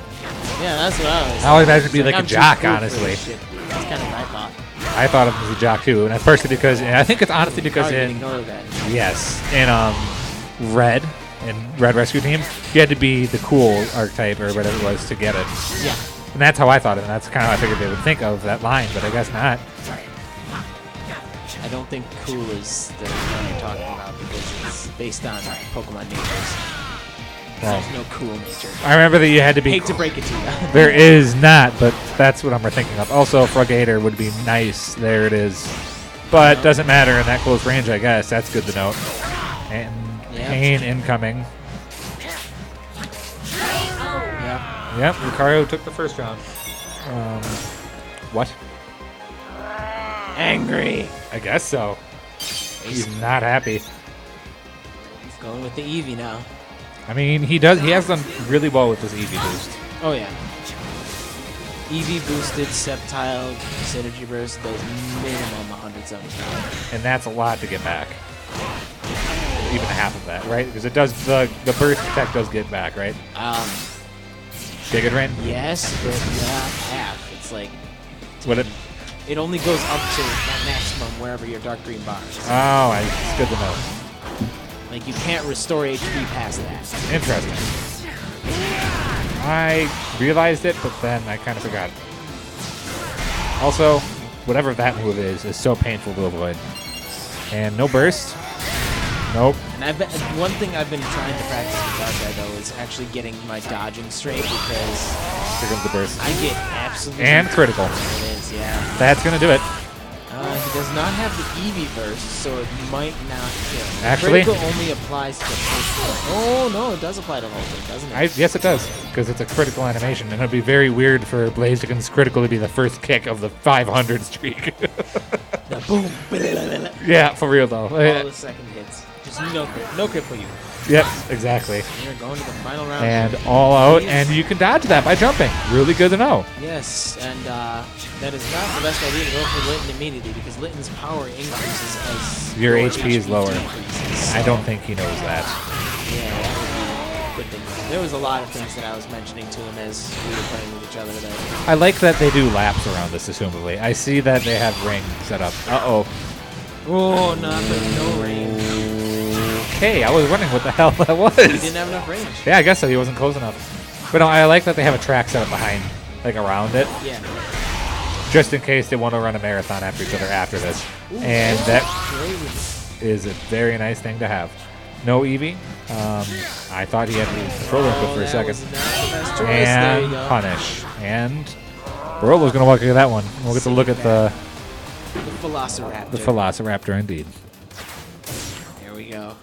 Yeah, that's what I was. I always imagined him to be like a I'm too jock, cool for honestly. this shit. That's kind of what I thought. I thought of him as a jock, too. And at first, because... And I think it's honestly because Hard to in... ignore that. Yes, in Red Rescue Team, you had to be the cool archetype or whatever it was to get it. Yeah. And that's how I thought of it, and that's kind of how I figured they would think of that line, but I guess not. I don't think cool is the one you're talking about because it's based on Pokemon natures. Well, There's no cool nature. I remember that you had to be... Hate to break it to you. There is not, but that's what I'm thinking of. Also, Frugator would be nice. There it is. But doesn't matter in that close range, I guess. That's good to note. And Pain incoming. Yeah. Yep, Lucario took the first round. What? Angry. I guess so. He's not happy. He's going with the Eevee now. I mean, he has done really well with this Eevee boost. Oh, yeah. Eevee boosted Sceptile Synergy Burst does minimum 175. And that's a lot to get back. Even half of that, right? Because it does the burst attack does get back, right? Giga Drain? Yes, but not half. It's like What it? it only goes up to that maximum wherever your dark green bar is. Oh, it's good to know. Like you can't restore HP past that. Interesting. I realized it, but then I kind of forgot. Also, whatever that move is so painful to avoid. And no burst. Nope. And one thing I've been trying to practice with Darkrai though is actually getting my dodging straight because Here comes the burst. I get absolutely And critical. It is, yeah. That's going to do it. He does not have the Eevee burst, so it might not kill. Actually? Critical only applies to the first one. Oh no, it does apply to the whole thing, doesn't it? Yes, it does, because it's a critical animation, and it would be very weird for Blaziken's critical to be the first kick of the 500 streak. The boom. Yeah, for real though. All the second hits. Just no crit for you. Yep, exactly. You're going to the final round. And all out, and you can dodge that by jumping. Really good to know. Yes, and that is not the best idea to go for Litten immediately because Litten's power increases as Your HP is lower. decreases, I so- don't think he knows that. Yeah, that would be a good thing. There was a lot of things that I was mentioning to him as we were playing with each other today. I like that they do laps around this, assumably. I see that they have ring set up. Uh-oh. Oh, not with no range. Okay, I was wondering what the hell that was. He didn't have enough range. Yeah, I guess so. He wasn't close enough. But no, I like that they have a track set up behind, like around it, Yeah. just in case they want to run a marathon after each other after this. And that is a very nice thing to have. No Eevee. I thought he had the controller input for a that second. was not the best choice. There you And go. punish. And Barolo's going to walk into that one. We'll get to look at the Velociraptor. Velociraptor indeed. There we go.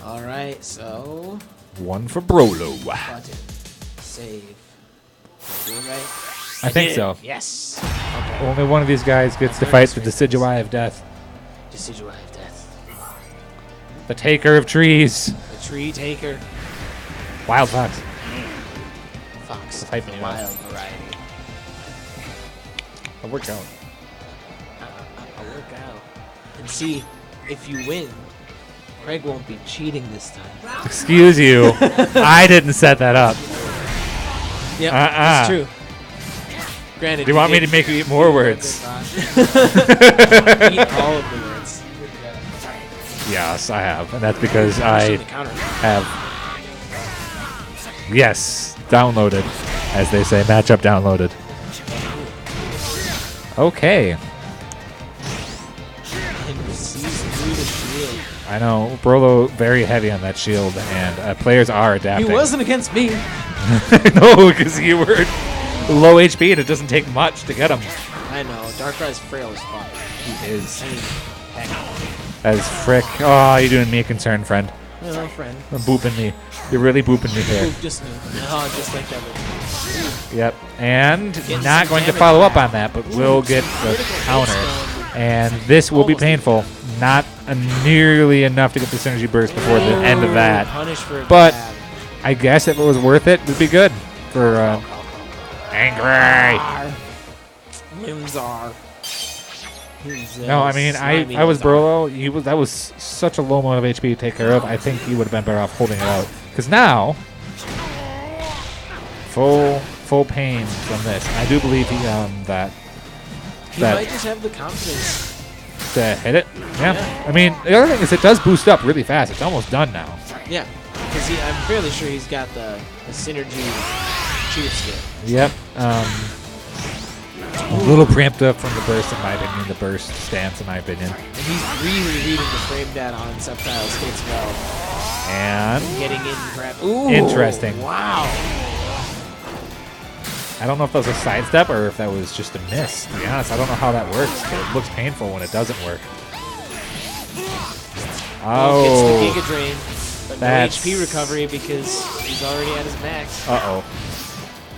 All right, so One for Brolo. button save. Did I do it right? I think did. so. Yes. Okay. Only one of these guys gets to fight the Decidueye of Death. Decidueye of death. The Taker of Trees. The tree taker. Wild Fox. Fox. The type the of wild variety. I'll work out. I'll work out. And see, if you win, Craig won't be cheating this time. Excuse you. I didn't set that up. Yep, that's true. Granted, Do you want me to make you eat more words? Eat all of the words. Yes, I have. And that's because I have, yes, downloaded, as they say, matchup downloaded. Okay. And sees through the shield. I know, Brolo very heavy on that shield, and players are adapting. He wasn't against me. No, because you were low HP and it doesn't take much to get him. I know. Darkrai's frail as fuck. He is. I mean, heck. As frick. Oh, you're doing me a concern, friend. No, friend. Booping me. You're really booping me here. Ooh, just like that. Yep. And Getting not some going to damage follow up back. on that, but will get the counter. And this will be Almost painful. Not nearly enough to get the synergy burst before the end of that. Punish for a But grab. I guess if it was worth it, it would be good for Angry. Limzar. No, I mean, I was Brolo. That was such a low amount of HP to take care of. I think he would have been better off holding it out. Because now, full pain from this. I do believe he that He might just have the confidence. to hit it. Yeah. I mean, the other thing is it does boost up really fast. It's almost done now. Yeah, because I'm fairly sure he's got the synergy cheater skill. Yep. A little preemptive from the burst, in my opinion. The burst stance, in my opinion. And he's really reading the frame data on Sceptile's hits well. And Getting in grab. Ooh, interesting. Wow. I don't know if that was a sidestep or if that was just a miss. To be honest, I don't know how that works, but it looks painful when it doesn't work. Oh, Gets the Giga Drain, but no that's- HP recovery because he's already at his max. uh-oh.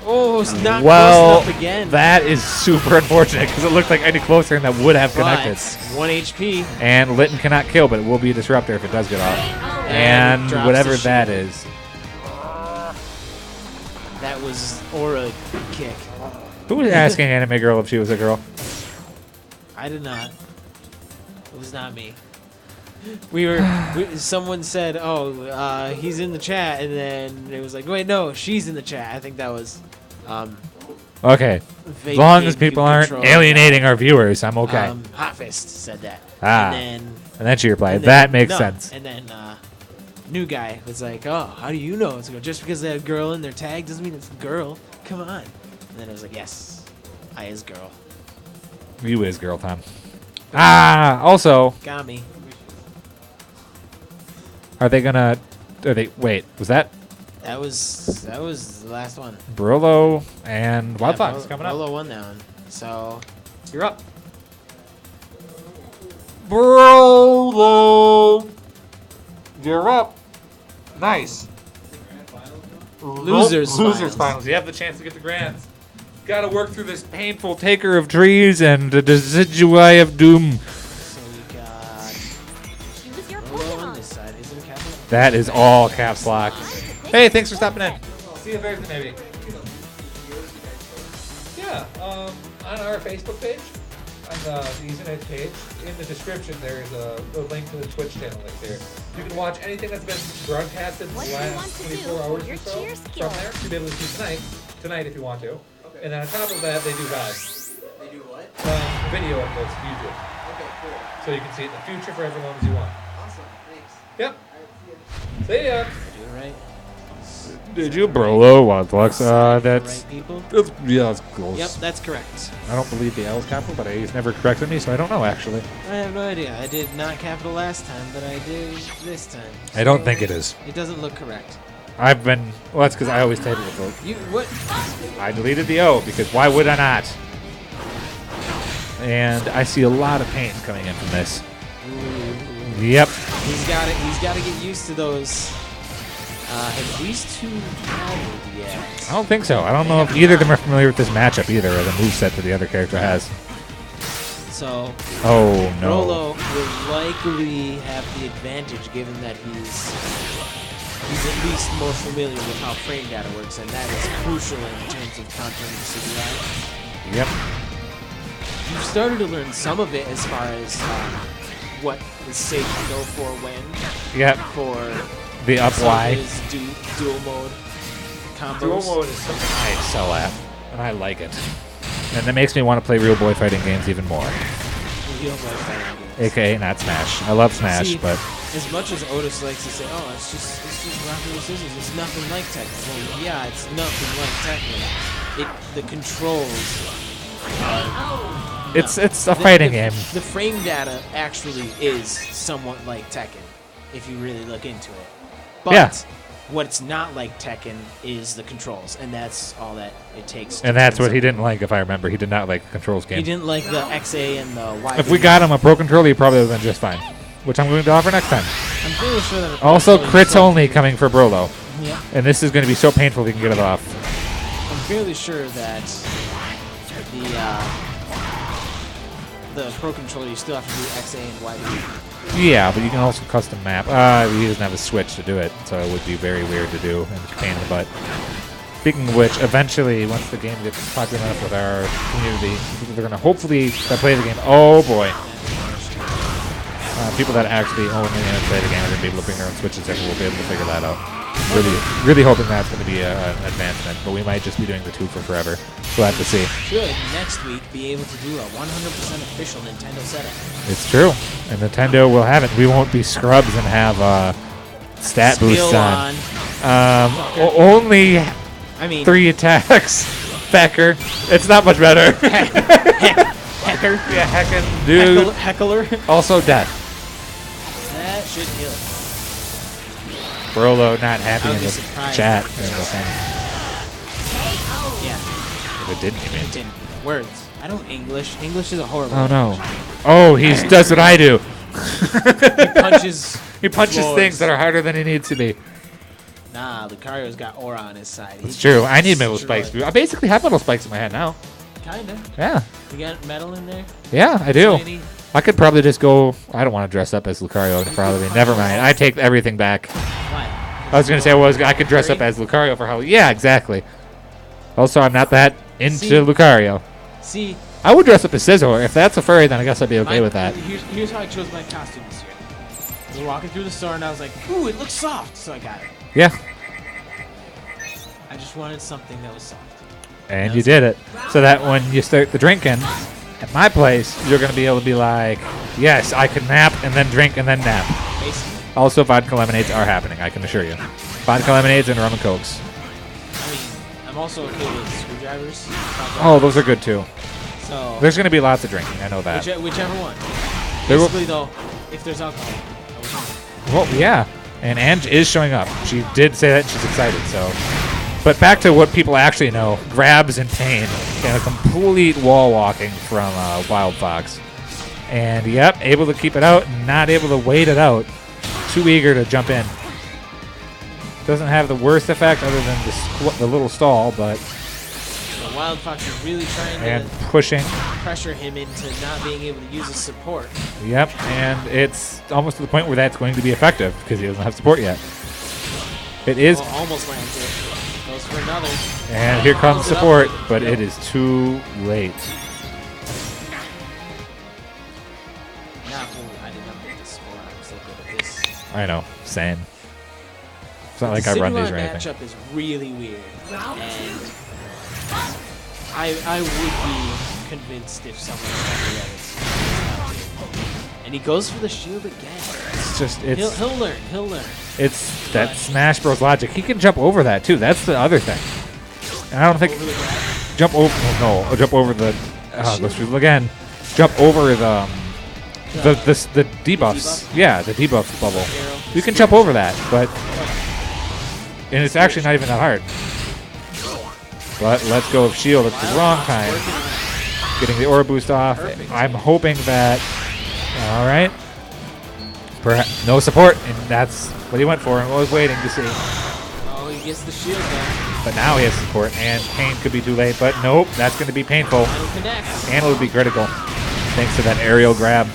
Oh, it's not Well, close enough again. that is super unfortunate because it looked like any closer and that would have connected. But 1 HP. And Litton cannot kill, but it will be a disruptor if it does get off. And drops whatever the that shield. is. That was aura kick. Who was asking Anime Girl if she was a girl? I did not. It was not me. Someone said, "Oh, he's in the chat," and then it was like, "Wait, no, she's in the chat." I think that was. Okay. As Vague long as game people aren't control. alienating our viewers, I'm okay. Hot Fist said that. Ah. And And then she replied, then, and that then- makes no, sense. And then new guy was like, "Oh, how do you know it's a girl? Just because they have girl in their tag doesn't mean it's a girl. Come on." And then I was like, "Yes, I is girl. You is girl time. Ah, also, Got me." are they gonna, wait, was that That was the last one. Brolo and Wild Fox coming up? Rolo won that one. So You're up. Brolo, you're up. Nice. Losers finals. You have the chance to get the grands. Got to work through this painful taker of trees and the decidui of doom. So we got Choose your Rolo on Pokemon. this side. Isn't it capital? That is all caps lock. Hey, thanks for stopping in. See you Thursday, maybe. Yeah, on our Facebook page, on the Ethernet page, in the description, there's a link to the Twitch channel right there. You can watch anything that's been broadcasted in What the do you want last to 24 do hours for your or so cheer from skill? there. You'll be able to see tonight if you want to. Okay. And then on top of that, they do VODs. They do what? Video uploads to YouTube. Okay, cool. So you can see it in the future for as long as you want. Awesome. Thanks. Yep. All right, see ya. See ya. Do it right. Did you Brolo Wild Fox? Right That's people. yeah, that's close. Yep, that's correct. I don't believe the L is capital, but he's never corrected me, so I don't know actually. I have no idea. I did not capital last time, but I did this time. I don't So think it is. It doesn't look correct. I've been well. That's because I always type it with O. You what? I deleted the O because why would I not? And I see a lot of pain coming in from this. Ooh. Yep. He's got it. He's got to get used to those. Have these two battled yet? I don't think so. I don't know if either of them are familiar with this matchup either, or the moveset that the other character has. So Oh no. Rolo will likely have the advantage given that he's at least more familiar with how frame data works, and that is crucial in terms of countering the CDI. Yep. You've started to learn some of it as far as what is safe to go for when. Yep. For The up some of Y. his dual mode combos. Dual mode is something I excel at, and I like it. And that makes me want to play real boy fighting games even more. Real boy fighting games. AKA not Smash. I love Smash, See, but as much as Otis likes to say, "Oh, it's just rock paper scissors. It's nothing like Tekken." Well, yeah, it's nothing like Tekken. The controls. it's a fighting game. The frame data actually is somewhat like Tekken, if you really look into it. But Yeah. what's not like Tekken is the controls, and that's all that it takes. And that's what he didn't like, if I remember. He did not like the controls game. He didn't like the XA and the Y. If we got him a pro controller, he probably would have been just fine. Which I'm going to offer next time. I'm fairly sure that. Also, crits only coming for Brolo. Yeah. And this is going to be so painful if he can get it off. I'm fairly sure that the pro controller you still have to do XA and YB. Yeah, but you can also custom map. He doesn't have a switch to do it, so it would be very weird to do and it's a pain in the butt. Speaking of which, eventually, once the game gets popular enough with our community, people are going to hopefully play the game. Oh boy. People that actually only play the game are going to be able to bring their own switches in. We'll be able to figure that out. Really hoping that's going to be an advancement, but we might just be doing the 2 for forever. We'll have to see. Should next week be able to do a 100% official Nintendo setup. It's true. And Nintendo will have it. We won't be scrubs and have stat boosts on. Only 3 attacks. Fecker. It's not much better. Hecker. Yeah, heckin' dude. Heckler. Also death. That should kill. Brolo not happy in the surprised. chat. Yeah. It didn't even. It didn't. Words. I don't English. English is a horrible. Oh no. Oh, he does what I do. He punches. He punches floors. things that are harder than he needs to be. Nah, Lucario's got aura on his side. It's true. I need metal spikes. I basically have metal spikes in my head now. Kinda. Yeah. You got metal in there? Yeah, I do. Tiny? I could probably just go. I don't want to dress up as Lucario. Probably. Never mind. I take everything back. Why? I was gonna say I could dress up as Lucario for Halloween. Yeah, exactly. Also, I'm not that into See? Lucario. See, I would dress up as Scizor. If that's a furry, then I guess I'd be okay with that. Here's how I chose my costume this year. We were walking through the store and I was like, ooh, it looks soft, so I got it. Yeah. I just wanted something that was soft. And you did it. So that when you start the drinking at my place, you're going to be able to be like, yes, I can nap and then drink and then nap. Basically. Also, vodka lemonades are happening, I can assure you. Vodka lemonades and rum and cokes. I mean, I'm also okay with screwdrivers. Oh, those are good too. So, There's going to be lots of drinking, I know that. whichever one. There will- Basically, though, if there's alcohol, I will drink. Well, yeah. And Ange is showing up. She did say that and she's excited, so. But back to what people actually know, grabs and pain and a complete wall walking from Wild Fox. And, yep, able to keep it out, not able to wait it out. Too eager to jump in. Doesn't have the worst effect other than the little stall, but... The Wild Fox is really trying And to pushing. pressure him into not being able to use his support. Yep, and it's almost to the point where that's going to be effective because he doesn't have support yet. It is... Oh, almost lands it. Goes for another. And here comes support, but it is too late. I did not get this score. I'm so good at this. I know, same. It's not like I run these or anything. matchup is really weird, and I would be convinced if someone told me that it's. And he goes for the shield again. It's just He'll learn. He'll learn. it's that Smash Bros logic. He can jump over that too. That's the other thing. And I don't think Over the grab. jump over. No, jump over the. Let's do it again. Jump over the debuffs. Yeah, the debuff bubble. Arrow. You can jump over that, but and it's actually not even that hard. But let's go with shield at the wrong time. Getting the aura boost off. Perfect. I'm hoping that. All right. Perhaps no support, and that's what he went for. And was waiting to see. Oh, he gets the shield down. But now he has support, and pain could be too late. But nope, that's going to be painful, And he connects. and it would be critical thanks to that aerial grab.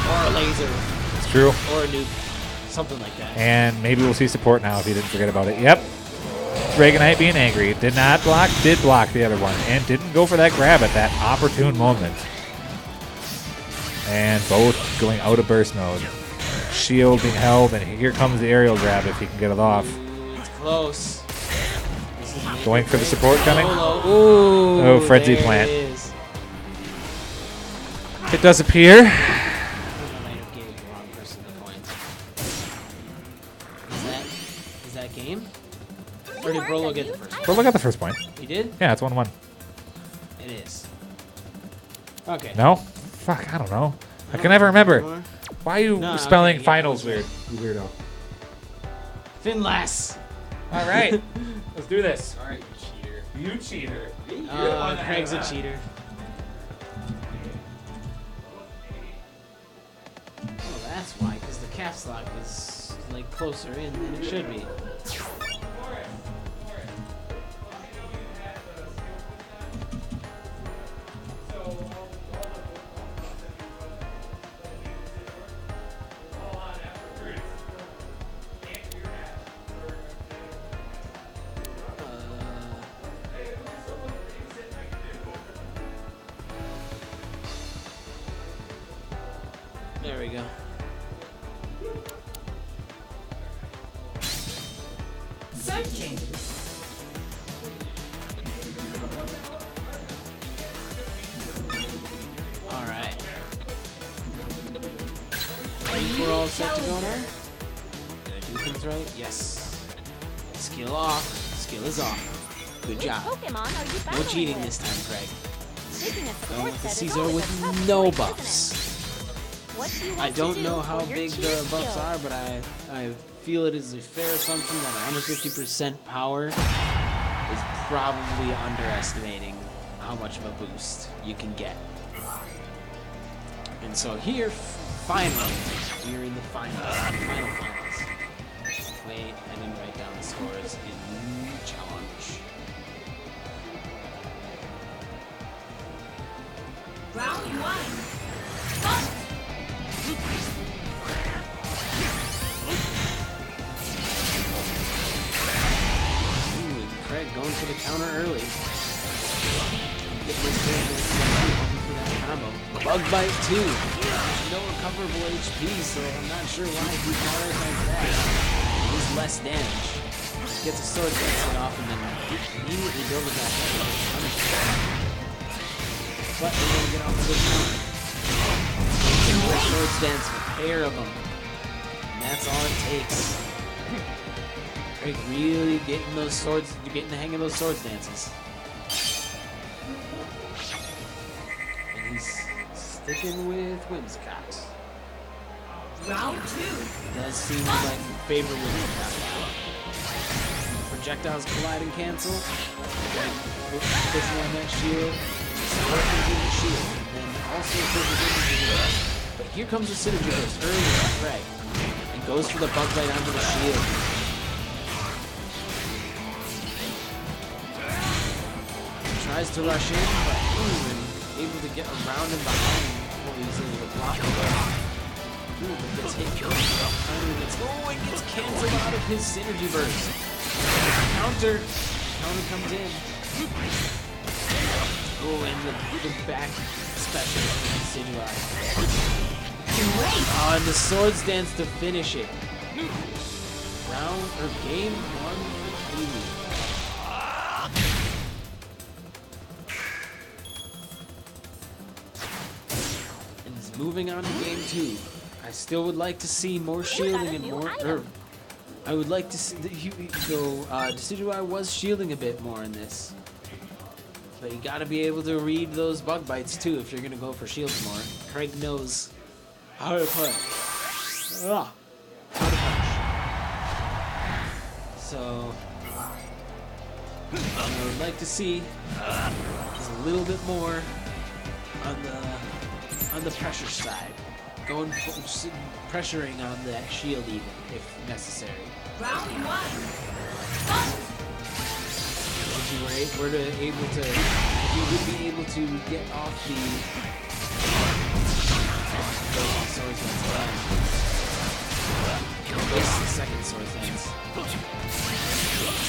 Or a laser. It's true. Or a nuke. Something like that. And maybe we'll see support now if he didn't forget about it. Yep. Dragonite being angry. Did not block, did block the other one, and didn't go for that grab at that opportune moment. And both going out of burst mode. Shield being held, and here comes the aerial grab if he can get it off. Ooh, it's close. This is Going for the support coming. Ooh, Oh, frenzy there plant. It is. It does appear. I might have gave the wrong person the point. Is that game? Or did Brolo get the first point? Brolo got the first point. He did? Yeah, it's 1-1. It is. Okay. No? Fuck, I don't know. I can never remember. More. Why are you No, spelling okay, yeah, finals that was weird? You weirdo. Finlass. All right. Let's do this. All right, you cheater. You cheater. Craig's a cheater. Oh, that's why, because the caps lock is like closer in than it should be. There we go. Searching. All right. I think we're all set to go now. Did I do things right? Yes. Skill off. Skill is off. Good job. Pokemon are you No battling cheating with? this time, Craig. Picking a Going support with the set is Caesar always a with tough no choice, isn't buffs. it? What do you want I don't to know do how for your big cheer the buffs skill? are, but I feel it is a fair assumption that 150% power is probably underestimating how much of a boost you can get. And so here, finally, we're in the final finals. Wait, I didn't write down the scores in challenge. Round one. Ooh, Craig going for the counter early. Get this thing for that combo. Bug bite too. There's no recoverable HP, so I'm not sure why he prioritized that. It is less damage. Gets a sword dance off and then immediately build it back up. But we're gonna get off a good counter. Sword dance, a pair of them. And that's all it takes. Craig really getting those swords, getting the hang of those swords dances. And he's sticking with Whimsicott. Round two. It does seem like favor Whimsicott. Projectiles collide and cancel. Pushing on that shield. Scorpions in the shield. And then also pushes into the shield. But here comes the synergy burst early from Craig. And goes for the bug bite onto the shield. Tries to rush in, but able to get around and behind before he's able to block it. But gets hit. It gets canceled out of his synergy burst. Counter comes in. Oh, and the back special Decidueye. Oh, and the swords dance to finish it. Game 1 for Amy. And it's moving on to game 2. I still would like to see more shielding and more. I would like to see. Decidueye was shielding a bit more in this. But you gotta be able to read those bug bites too if you're gonna go for shields more. Craig knows how to punch. How to punch. So I would like to see just a little bit more on the pressure side, going for, pressuring on that shield even if necessary. Round 1. If you were able to, if you would be able to get off the sword dance. This is the second sword dance.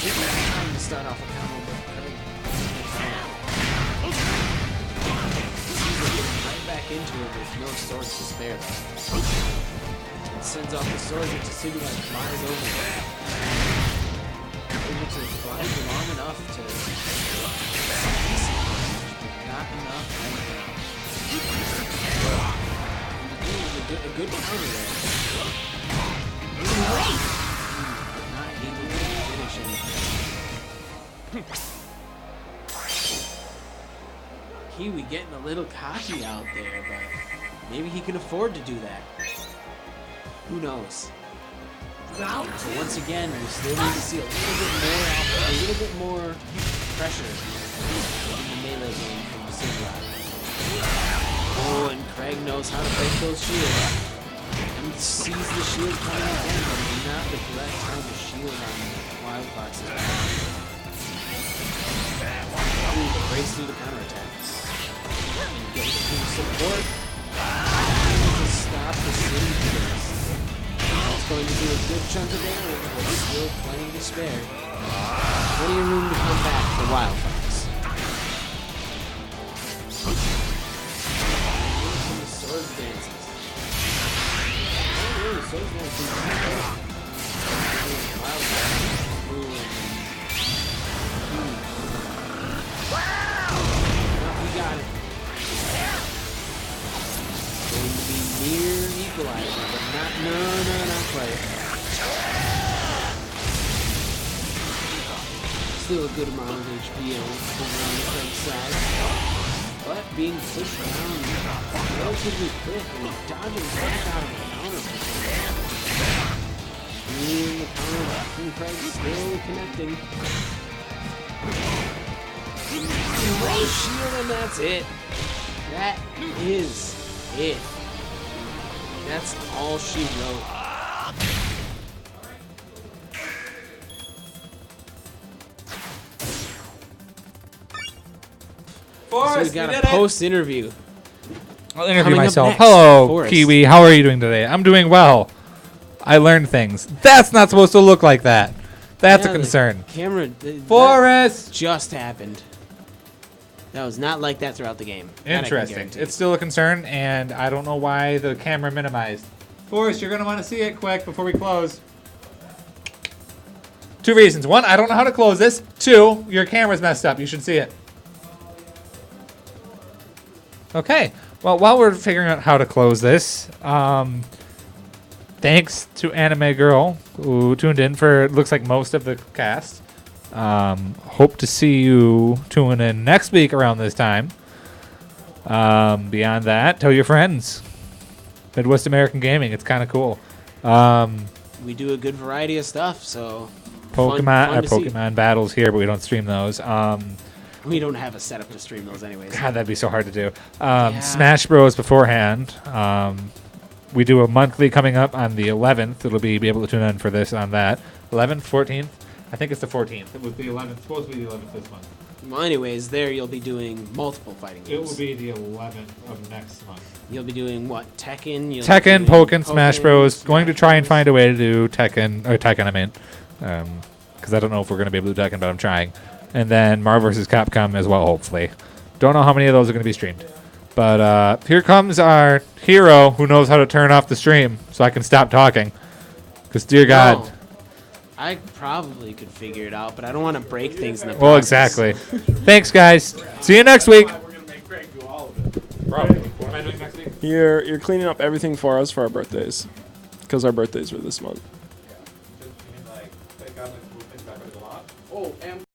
Trying to start off a combo, but right back into it with no swords to spare. It sends off the sword, and Tsutsugi like flies over it. Able to fly long enough to not enough right now. A good counter there. Not able to finish anything. Kiwi getting a little cocky out there, but maybe he can afford to do that. Who knows? Round So once again, we still need to see a little bit more pressure in the melee game from the Sigma. Oh, and Craig knows how to break those shields. And sees the shield coming again, but do not neglect how the shield on Wild Fox is back. Breaks through the counterattacks. Gets some support to stop the city kills. That's going to do a good chunk of damage, but still plenty to spare. Plenty of room to come back for Wild Fox. Some sword dances. Oh, really, sword dances. Wild Fox. He got it. Going to be near equalizer, but not quite. Still a good amount of HP on the Craig's side, but being pushed around relatively quick and dodging back out of the counter. And the counter from Craig still connecting. Shield, and that's it. That is it. That's all she wrote. Forrest, So we got a post-interview. I'll interview Coming up myself. next, Hello, Forrest. Kiwi. How are you doing today? I'm doing well. I learned things. That's not supposed to look like that. That's Yeah, a the concern. Camera. Forrest! That just happened. That was not like that throughout the game. That I can Interesting. guarantee. It's still a concern, and I don't know why the camera minimized. Forrest, you're going to want to see it quick before we close. 2 reasons. 1, I don't know how to close this. 2, your camera's messed up. You should see it. Okay. Well, while we're figuring out how to close this, thanks to Anime Girl, who tuned in for, it looks like, most of the cast. Hope to see you tune in next week around this time. Beyond that, tell your friends. Midwest American Gaming, it's kind of cool. We do a good variety of stuff, so Pokemon to see. Pokemon battles here, but we don't stream those. We don't have a setup to stream those anyways. God, that'd be so hard to do. Smash Bros beforehand. We do a monthly coming up on the 11th. It'll be able to tune in for this on that. 11th, 14th? I think it's the 14th. It was the 11th. It's supposed to be the 11th this month. Well, anyways, there you'll be doing multiple fighting It games. will be the 11th of next month. You'll be doing what? Tekken? You'll Tekken, be doing Pokken, Smash Bros. Smash Going to try and Bros. find a way to do Tekken, I mean. Because I don't know if we're going to be able to do Tekken, but I'm trying. And then Marvel vs. Capcom as well, hopefully. Don't know how many of those are going to be streamed. But here comes our hero who knows how to turn off the stream so I can stop talking. Because, dear God. No. I probably could figure it out, but I don't want to break things in the Well, process. exactly. Thanks, guys. See you next week. We're gonna make Craig do all of it. Probably. What am I doing next week? You're cleaning up everything for us for our birthdays, because our birthdays were this month.